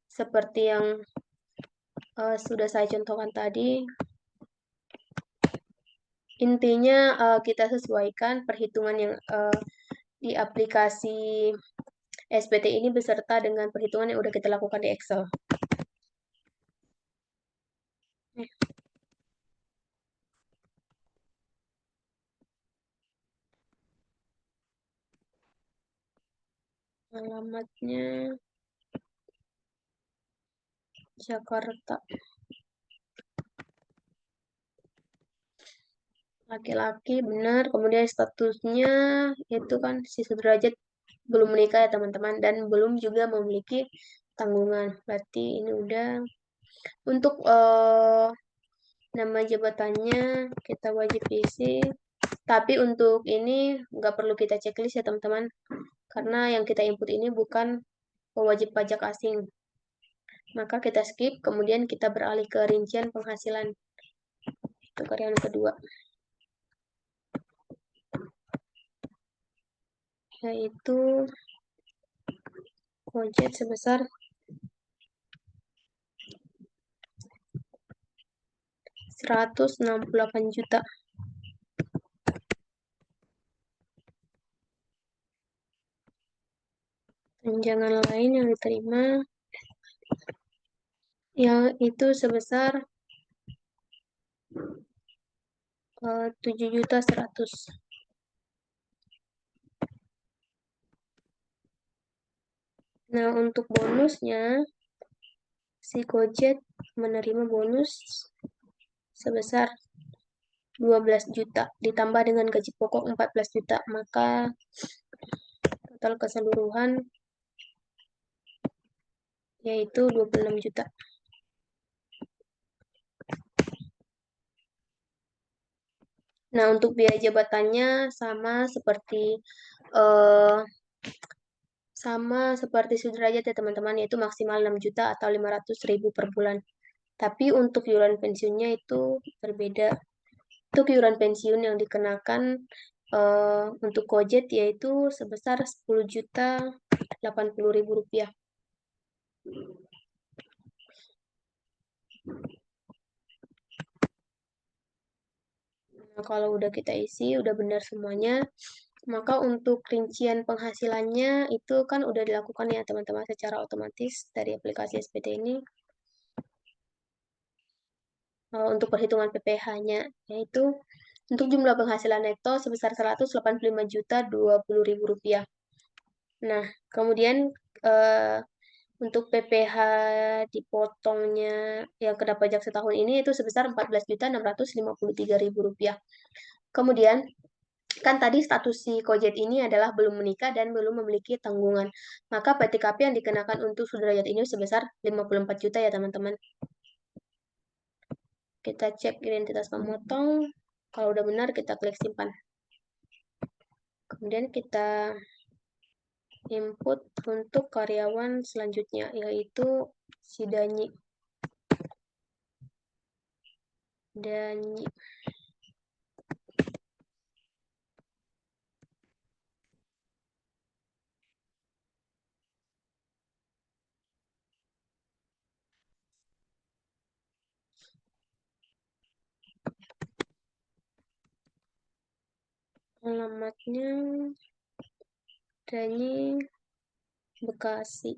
seperti yang sudah saya contohkan tadi. Intinya kita sesuaikan perhitungan yang di aplikasi SPT ini beserta dengan perhitungan yang udah kita lakukan di Excel. Alamatnya Jakarta. Laki-laki benar, kemudian statusnya itu kan si sederajat belum menikah ya teman-teman, dan belum juga memiliki tanggungan. Berarti ini udah. Untuk nama jabatannya kita wajib isi, tapi untuk ini nggak perlu kita checklist ya teman-teman, karena yang kita input ini bukan wajib pajak asing. Maka kita skip, kemudian kita beralih ke rincian penghasilan. Itu karyawan kedua. Yaitu Gojek sebesar 168 juta. Tunjangan lain yang diterima yang itu sebesar 7.100.000. Nah, untuk bonusnya si Gojek menerima bonus sebesar 12 juta ditambah dengan gaji pokok 14 juta, maka total keseluruhan yaitu 26 juta. Nah, untuk biaya jabatannya sama seperti sederajat ya teman-teman, yaitu maksimal 6 juta atau 500.000 per bulan. Tapi untuk iuran pensiunnya itu berbeda. Untuk iuran pensiun yang dikenakan untuk Gojek yaitu sebesar 10.080.000 rupiah. Nah, kalau udah kita isi, udah benar semuanya, maka untuk rincian penghasilannya itu kan udah dilakukan ya teman-teman secara otomatis dari aplikasi SPT ini. Untuk perhitungan PPh-nya, yaitu untuk jumlah penghasilan neto sebesar 185.020.000 rupiah. Nah, kemudian untuk PPh dipotongnya yang kena pajak setahun ini itu sebesar 14.653.000 rupiah. Kemudian Kan tadi status si Kojet ini adalah belum menikah dan belum memiliki tanggungan. Maka PTKP yang dikenakan untuk Sudrajat ini sebesar 54 juta ya teman-teman. Kita cek identitas pemotong. Kalau udah benar kita klik simpan. Kemudian kita input untuk karyawan selanjutnya yaitu si Danyi. Alamatnya Danyi Bekasi.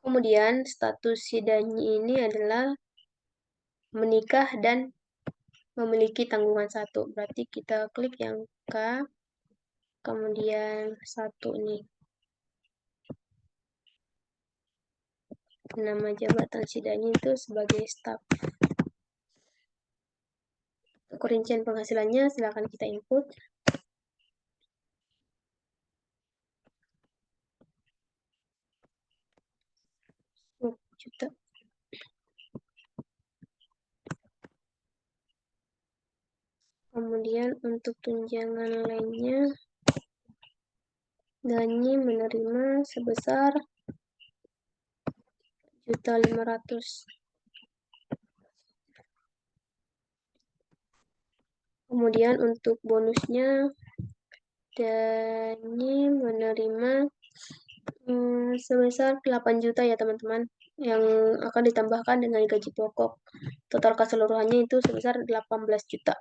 Kemudian status si Danyi ini adalah menikah dan memiliki tanggungan satu. Berarti kita klik yang K, kemudian satu nih. Nama jabatan si Danyi itu sebagai staf. Rincian penghasilannya silakan kita input. Juta. Kemudian untuk tunjangan lainnya, Danyi menerima sebesar 1.500.000. Kemudian untuk bonusnya, Danyi menerima sebesar 8 juta ya teman-teman, yang akan ditambahkan dengan gaji pokok. Total keseluruhannya itu sebesar 18 juta.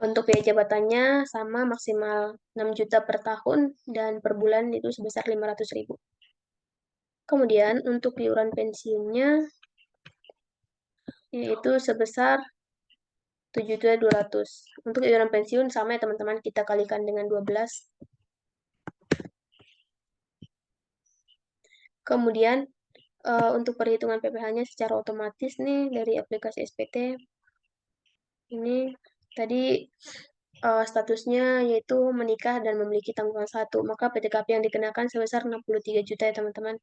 Untuk biaya jabatannya sama, maksimal 6 juta per tahun dan per bulan itu sebesar 500.000. Kemudian untuk iuran pensiunnya yaitu sebesar 7.200.000. Untuk iuran pensiun sama ya teman-teman, kita kalikan dengan 12. Kemudian untuk perhitungan PPh-nya secara otomatis nih dari aplikasi SPT. Ini tadi statusnya yaitu menikah dan memiliki tanggungan satu. Maka PTKP yang dikenakan sebesar 63 juta ya teman-teman.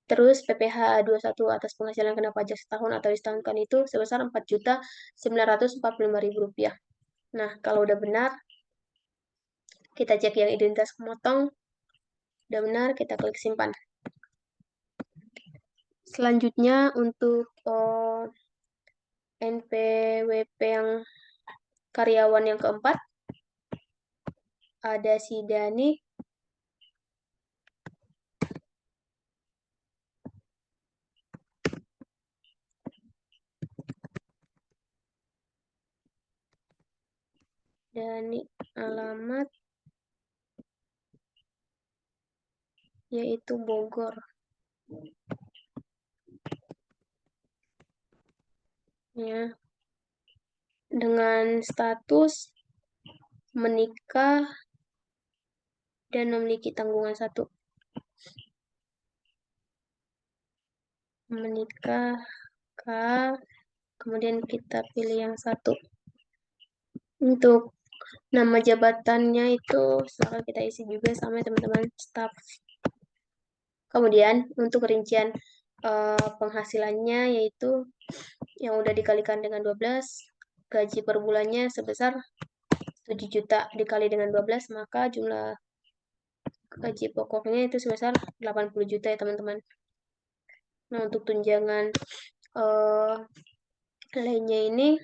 Terus PPh 21 atas penghasilan kena pajak setahun atau disetahunkan itu sebesar 4.945.000 rupiah. Nah, kalau udah benar, kita cek yang identitas pemotong. Udah benar, kita klik simpan. Selanjutnya untuk NPWP yang karyawan yang keempat, ada si Dani. Dani alamat yaitu Bogor. Ya. Dengan status menikah dan memiliki tanggungan satu. Menikah, K, kemudian kita pilih yang satu. Untuk nama jabatannya itu silahkan kita isi juga sama teman-teman, staff. Kemudian untuk rincian penghasilannya yaitu yang udah dikalikan dengan 12, gaji per bulannya sebesar 7 juta dikali dengan 12, maka jumlah gaji pokoknya itu sebesar 80 juta ya teman-teman. Nah, untuk tunjangan lainnya ini,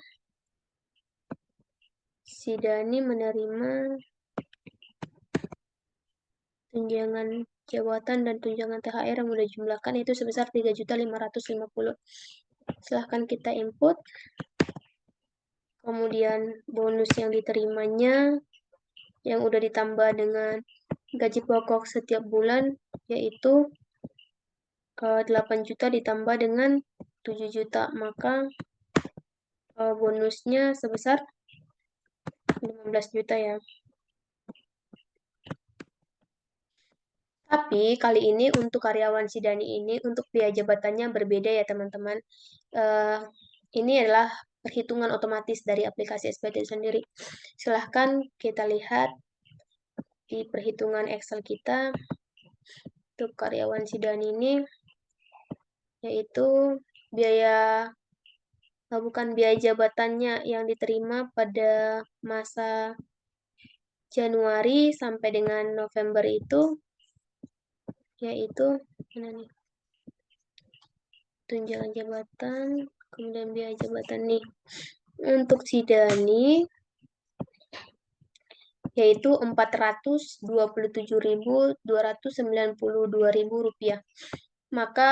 si Dani menerima tunjangan jabatan dan tunjangan THR yang udah jumlahkan itu sebesar 3.550.000. Silahkan kita input. Kemudian bonus yang diterimanya yang udah ditambah dengan gaji pokok setiap bulan yaitu 8 juta ditambah dengan 7 juta, maka bonusnya sebesar 15 juta ya. Tapi kali ini untuk karyawan si Dani ini untuk biaya jabatannya berbeda ya teman-teman. Eh, ini adalah perhitungan otomatis dari aplikasi SPT sendiri. Silahkan kita lihat di perhitungan Excel kita untuk karyawan si Dani ini, yaitu biaya bukan biaya jabatannya yang diterima pada masa Januari sampai dengan November itu, yaitu mana nih, tunjangan jabatan, kemudian biaya jabatan nih. Untuk si Dani, yaitu Rp427.292.000. Maka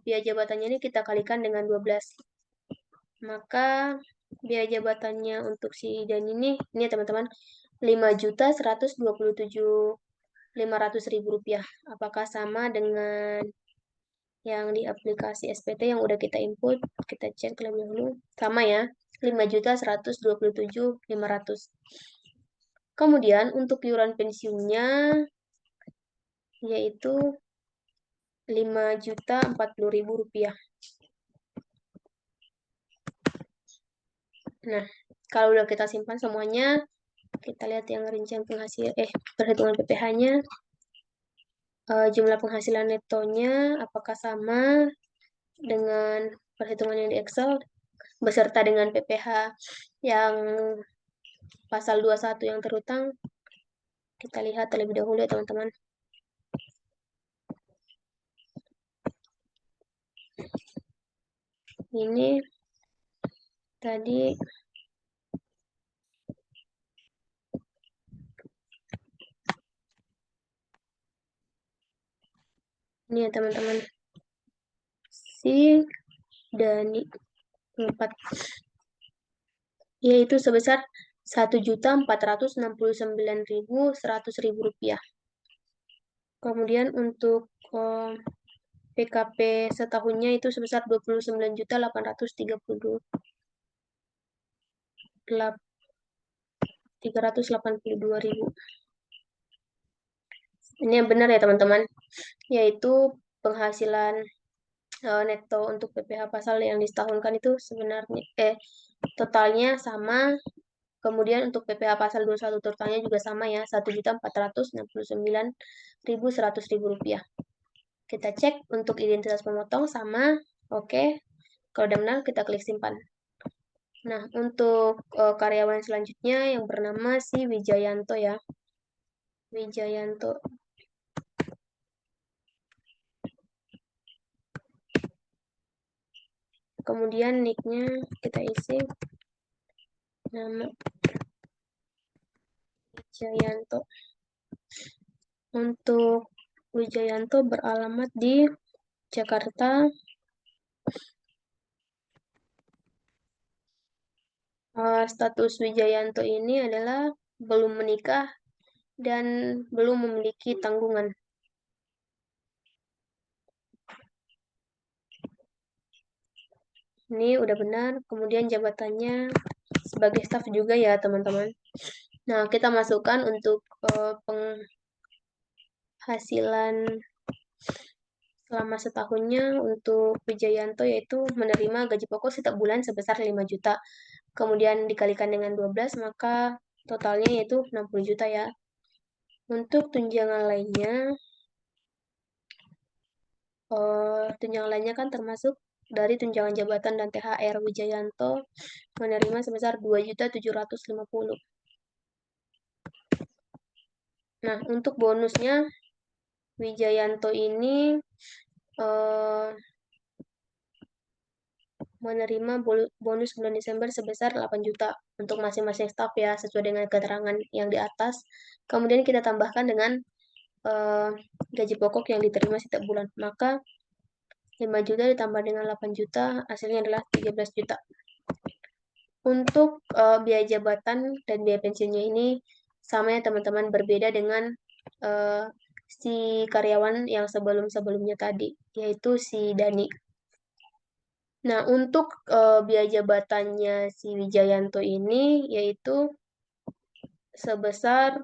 biaya jabatannya ini kita kalikan dengan 12. Maka biaya jabatannya untuk si Dan ini ya teman-teman, 5.127.500.000 rupiah. Apakah sama dengan yang di aplikasi SPT yang udah kita input? Kita cek lebih dahulu. Sama ya, 5.127.500. Kemudian untuk iuran pensiunnya yaitu Rp5.040.000. Nah, kalau udah kita simpan semuanya, kita lihat yang rincian perhitungan PPh-nya. Jumlah penghasilan netonya apakah sama dengan perhitungan yang di Excel beserta dengan PPh yang pasal 21 yang terutang. Kita lihat terlebih dahulu ya teman-teman. Ini tadi ini ya teman-teman, si Dani 4 yaitu sebesar Rp1.469.100.000. Kemudian untuk PKP setahunnya itu sebesar Rp29.832.382.000. Ini yang benar ya teman-teman, yaitu penghasilan neto untuk PPh pasal yang disetahunkan itu sebenarnya totalnya sama. Kemudian untuk PPh pasal 21 totalnya juga sama ya, Rp1.469.100.000. Kita cek untuk identitas pemotong sama, oke. Kalau udah benar kita klik simpan. Nah, untuk karyawan selanjutnya yang bernama si Wijayanto ya. Wijayanto. Kemudian nicknya kita isi nama Wijayanto. Untuk Wijayanto beralamat di Jakarta. Status Wijayanto ini adalah belum menikah dan belum memiliki tanggungan. Ini udah benar. Kemudian jabatannya sebagai staf juga ya teman-teman. Nah, kita masukkan untuk penghasilan selama setahunnya untuk Wijayanto yaitu menerima gaji pokok setiap bulan sebesar 5 juta. Kemudian dikalikan dengan 12 maka totalnya yaitu 60 juta ya. Untuk tunjangan lainnya kan termasuk dari tunjangan jabatan dan THR. Wijayanto menerima sebesar 2.750.000. Nah, untuk bonusnya Wijayanto ini menerima bonus bulan Desember sebesar 8 juta untuk masing-masing staf ya, sesuai dengan keterangan yang di atas. Kemudian kita tambahkan dengan gaji pokok yang diterima setiap bulan. Maka 5 juta ditambah dengan 8 juta, hasilnya adalah 13 juta. Untuk biaya jabatan dan biaya pensiunnya ini sama ya teman-teman, berbeda dengan si karyawan yang sebelum-sebelumnya tadi, yaitu si Dani. Nah, untuk biaya jabatannya si Wijayanto ini yaitu sebesar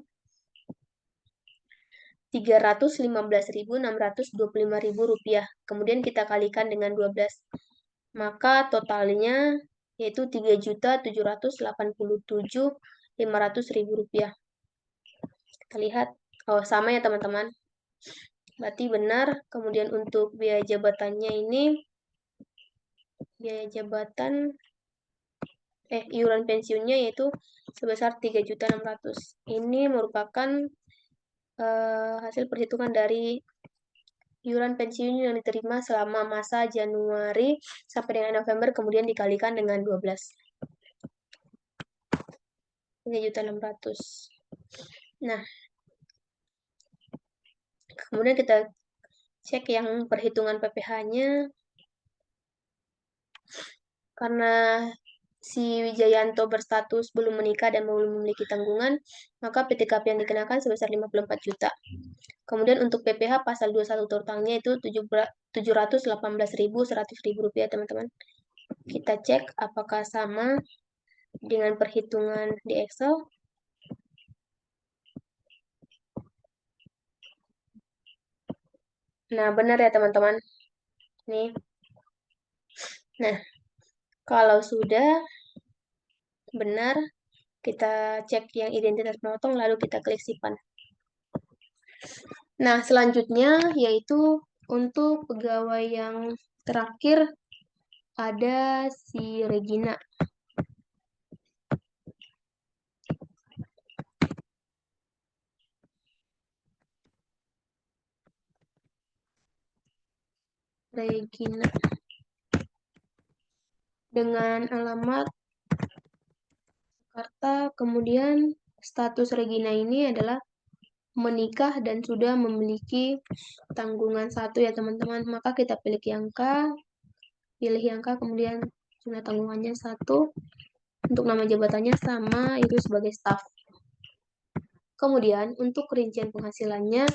Rp315.625. Kemudian kita kalikan dengan 12. Maka totalnya yaitu Rp3.787.500. Kita lihat. Oh, sama ya teman-teman. Berarti benar. Kemudian untuk biaya jabatannya ini, biaya jabatan, iuran pensiunnya yaitu sebesar 3.600.000. Ini merupakan hasil perhitungan dari iuran pensiun yang diterima selama masa Januari sampai dengan November, kemudian dikalikan dengan 12. 3.600.000. Nah, kemudian kita cek yang perhitungan PPh-nya. Karena si Wijayanto berstatus belum menikah dan belum memiliki tanggungan, maka PTKP yang dikenakan sebesar 54 juta. Kemudian untuk PPh pasal 21 turutangnya itu Rp718.100, teman-teman. Kita cek apakah sama dengan perhitungan di Excel. Nah, benar ya teman-teman. Nih. Nah, kalau sudah benar, kita cek yang identitas penotong, lalu kita klik simpan. Nah, selanjutnya yaitu untuk pegawai yang terakhir ada si Regina. Regina dengan alamat Jakarta. Kemudian status Regina ini adalah menikah dan sudah memiliki tanggungan 1 ya teman-teman. Maka kita pilih yang K, kemudian jumlah tanggungannya 1. Untuk nama jabatannya sama, itu sebagai staf. Kemudian untuk rincian penghasilannya,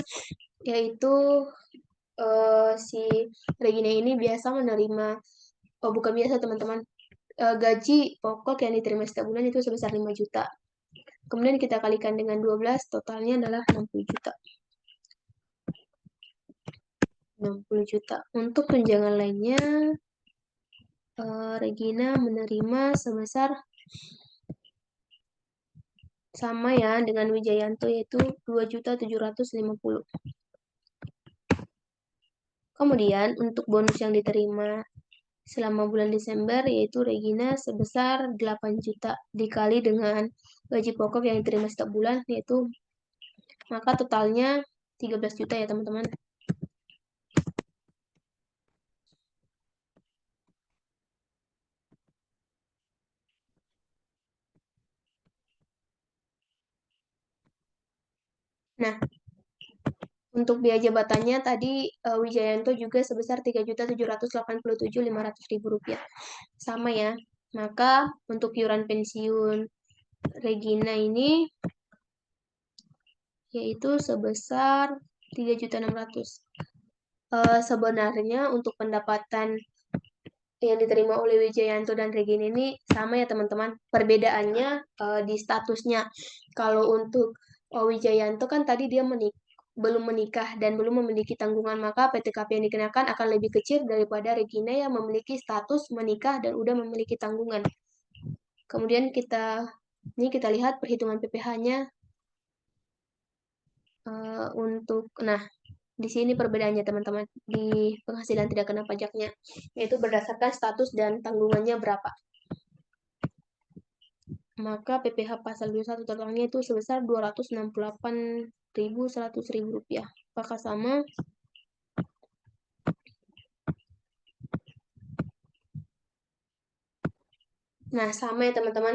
yaitu si Regina ini biasa menerima, bukan biasa teman-teman, gaji pokok yang diterima setiap bulan itu sebesar 5 juta. Kemudian kita kalikan dengan 12, totalnya adalah 60 juta. 60 juta. Untuk tunjangan lainnya, Regina menerima sebesar sama ya dengan Wijayanto, yaitu 2.750.000. Kemudian untuk bonus yang diterima selama bulan Desember yaitu Regina sebesar 8 juta dikali dengan gaji pokok yang diterima setiap bulan, yaitu maka totalnya 13 juta ya teman-teman. Nah, untuk biaya jabatannya tadi Wijayanto juga sebesar Rp3.787.500. Sama ya. Maka untuk iuran pensiun Regina ini yaitu sebesar 3.600.000. Sebenarnya untuk pendapatan yang diterima oleh Wijayanto dan Regina ini sama ya teman-teman. Perbedaannya di statusnya. Kalau untuk Wijayanto kan tadi dia belum menikah dan belum memiliki tanggungan, maka PTKP yang dikenakan akan lebih kecil daripada Regina yang memiliki status menikah dan udah memiliki tanggungan. Kemudian ini kita lihat perhitungan PPh-nya nah di sini perbedaannya teman-teman di penghasilan tidak kena pajaknya, yaitu berdasarkan status dan tanggungannya berapa. Maka PPh pasal 21 totalnya itu sebesar Rp268.100. Apakah sama? Nah, sama ya teman-teman.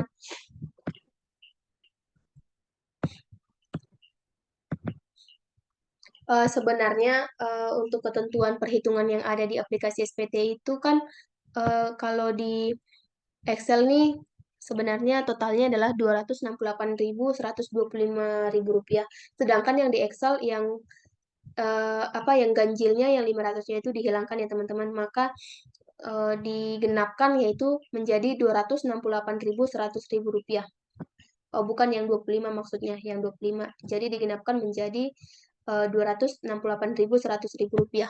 Sebenarnya untuk ketentuan perhitungan yang ada di aplikasi SPT itu kan kalau di Excel nih sebenarnya totalnya adalah Rp268.125. Sedangkan yang di Excel yang yang ganjilnya yang 500-nya itu dihilangkan ya teman-teman. Maka digenapkan yaitu menjadi Rp268.100. Bukan yang 25 maksudnya, yang 25. Jadi digenapkan menjadi Rp268.100.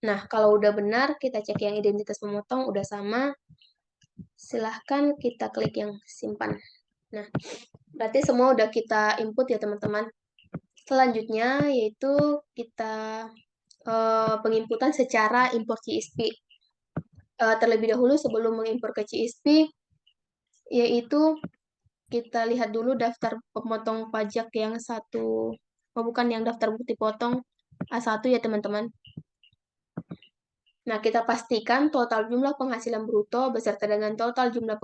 Nah, kalau udah benar, kita cek yang identitas pemotong udah sama. Silahkan kita klik yang simpan. Nah, berarti semua udah kita input ya teman-teman. Selanjutnya yaitu kita penginputan secara import CSV. Terlebih dahulu sebelum mengimpor ke CSV, yaitu kita lihat dulu daftar pemotong pajak yang satu, oh bukan yang daftar bukti potong A1 ya teman-teman. Nah, kita pastikan total jumlah penghasilan bruto beserta dengan total jumlah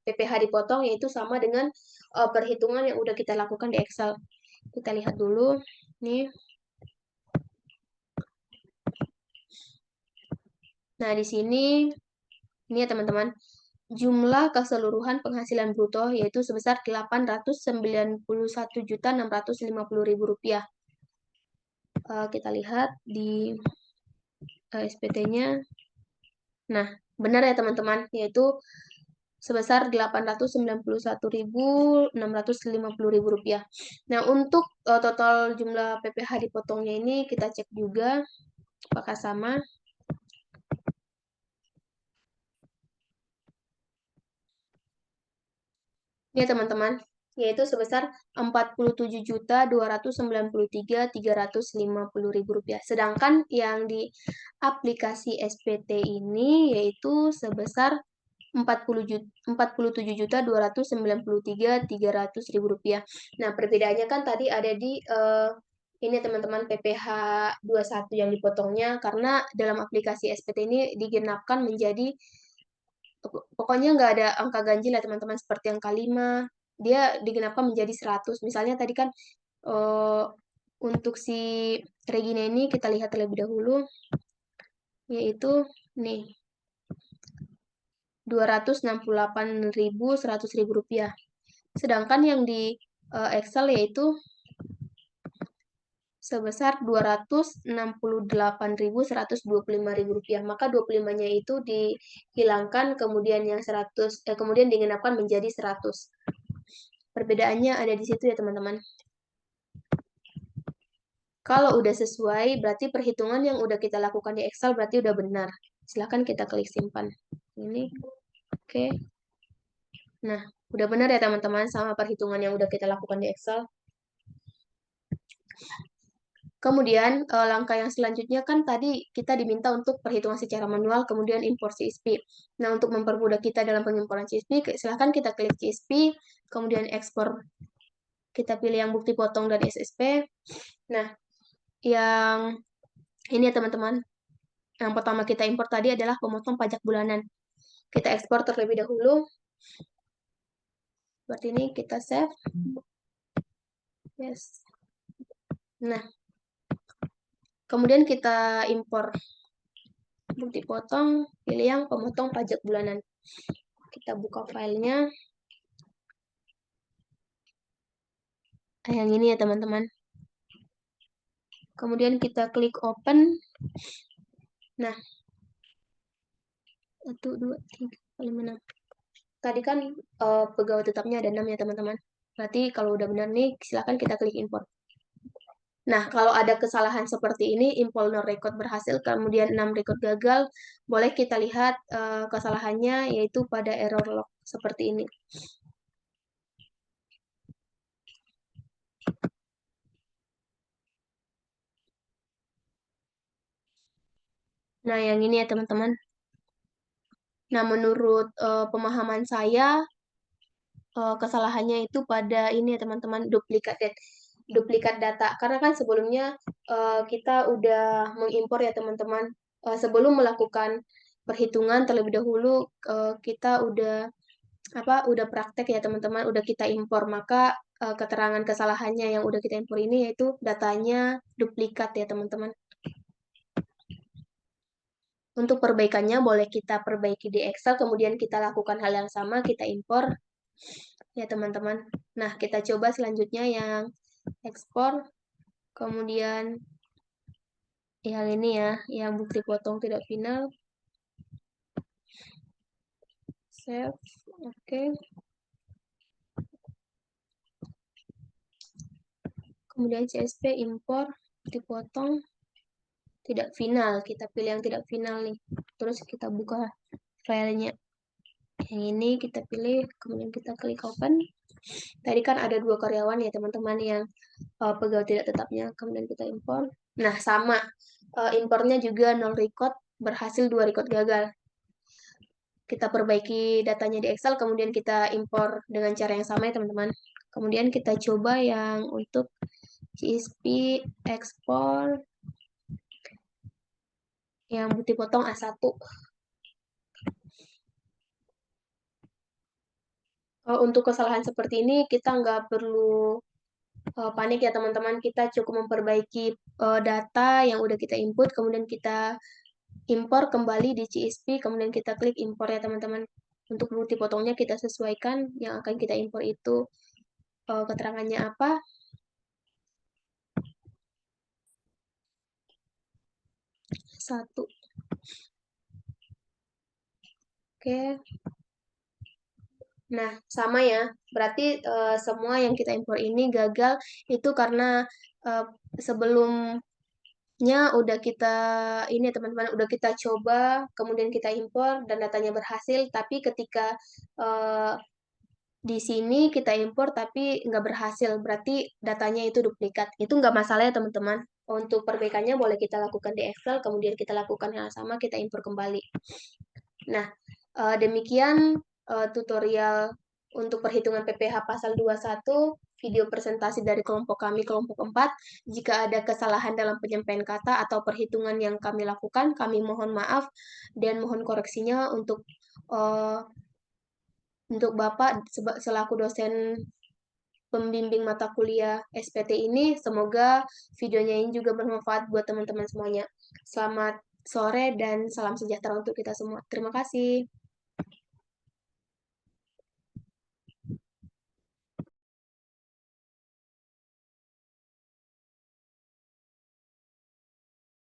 PPh dipotong, yaitu sama dengan perhitungan yang udah kita lakukan di Excel. Kita lihat dulu, nih. Nah, di sini, ini ya teman-teman, jumlah keseluruhan penghasilan bruto yaitu sebesar Rp891.650.000. Kita lihat di SPT-nya. Nah, benar ya teman-teman, yaitu sebesar Rp891.650.000. Nah, untuk total jumlah PPh dipotongnya ini kita cek juga apakah sama. Ya teman-teman, yaitu sebesar Rp47.293.350.000. Sedangkan yang di aplikasi SPT ini yaitu sebesar Rp47.293.300.000. Nah, perbedaannya kan tadi ada di ini teman-teman PPh 21 yang dipotongnya karena dalam aplikasi SPT ini digenapkan menjadi pokoknya nggak ada angka ganjil ya teman-teman seperti angka 5. Dia digenapkan menjadi 100. Misalnya tadi kan eh, untuk si Regina ini kita lihat terlebih dahulu yaitu nih Rp268.100.000. Sedangkan yang di Excel yaitu sebesar Rp268.125.000. Maka 25-nya itu dihilangkan, kemudian yang 100 kemudian digenapkan menjadi 100. Perbedaannya ada di situ ya, teman-teman. Kalau udah sesuai, berarti perhitungan yang udah kita lakukan di Excel berarti udah benar. Silahkan kita klik simpan. Ini, oke. Nah, udah benar ya teman-teman sama perhitungan yang udah kita lakukan di Excel. Kemudian langkah yang selanjutnya kan tadi kita diminta untuk perhitungan secara manual, kemudian import CSV. Nah, untuk mempermudah kita dalam pengimporan CSV, silahkan kita klik CSV, kemudian ekspor. Kita pilih yang bukti potong dan SSP. Nah, yang ini ya teman-teman. Yang pertama kita import tadi adalah pemotong pajak bulanan. Kita ekspor terlebih dahulu. Seperti ini kita save. Yes. Nah, kemudian kita impor bukti potong, pilih yang pemotong pajak bulanan. Kita buka filenya. Yang ini ya teman-teman. Kemudian kita klik open. Nah, 1, 2, 3, 5, 6. Tadi kan pegawai tetapnya ada 6 ya teman-teman. Berarti kalau udah benar nih, silakan kita klik import. Nah, kalau ada kesalahan seperti ini, import no record berhasil, kemudian 6 record gagal, boleh kita lihat kesalahannya yaitu pada error log seperti ini. Nah, yang ini ya teman-teman. Nah, menurut pemahaman saya, kesalahannya itu pada ini ya teman-teman, duplikat data. Karena kan sebelumnya kita udah mengimpor ya teman-teman. Sebelum melakukan perhitungan terlebih dahulu kita udah praktek ya teman-teman, udah kita impor. Maka keterangan kesalahannya yang udah kita impor ini yaitu datanya duplikat ya teman-teman. Untuk perbaikannya boleh kita perbaiki di Excel, kemudian kita lakukan hal yang sama, kita impor ya teman-teman. Nah, kita coba selanjutnya yang ekspor, kemudian yang ini ya, yang bukti potong tidak final. Save, oke. kemudian CSP impor, dipotong, tidak final. Kita pilih yang tidak final nih. Terus kita buka filenya. Yang ini kita pilih, kemudian kita klik open. Tadi kan ada 2 karyawan ya teman-teman yang pegawai tidak tetapnya, kemudian kita impor. Nah, sama. Impornya juga 0 record, berhasil 2 record gagal. Kita perbaiki datanya di Excel, kemudian kita impor dengan cara yang sama ya teman-teman. Kemudian kita coba yang untuk CSP ekspor yang bukti potong A1. Untuk kesalahan seperti ini kita nggak perlu panik ya teman-teman. Kita cukup memperbaiki data yang udah kita input, kemudian kita impor kembali di CSP, kemudian kita klik impor ya teman-teman. Untuk bukti potongnya kita sesuaikan yang akan kita impor itu keterangannya apa. Satu. Oke. Nah, sama ya. Berarti semua yang kita impor ini gagal itu karena uh, sebelumnya udah kita ini teman-teman udah kita coba, kemudian kita impor dan datanya berhasil, tapi ketika uh, di sini kita impor tapi nggak berhasil, berarti datanya itu duplikat. Itu nggak masalah ya teman-teman. Untuk perbaikannya boleh kita lakukan di Excel, kemudian kita lakukan hal sama, kita impor kembali. Nah, demikian tutorial untuk perhitungan PPh pasal 21, video presentasi dari kelompok kami, kelompok 4. Jika ada kesalahan dalam penyampaian kata atau perhitungan yang kami lakukan, kami mohon maaf dan mohon koreksinya uh, untuk Bapak selaku dosen pembimbing mata kuliah SPT ini. Semoga videonya ini juga bermanfaat buat teman-teman semuanya. Selamat sore dan salam sejahtera untuk kita semua. Terima kasih.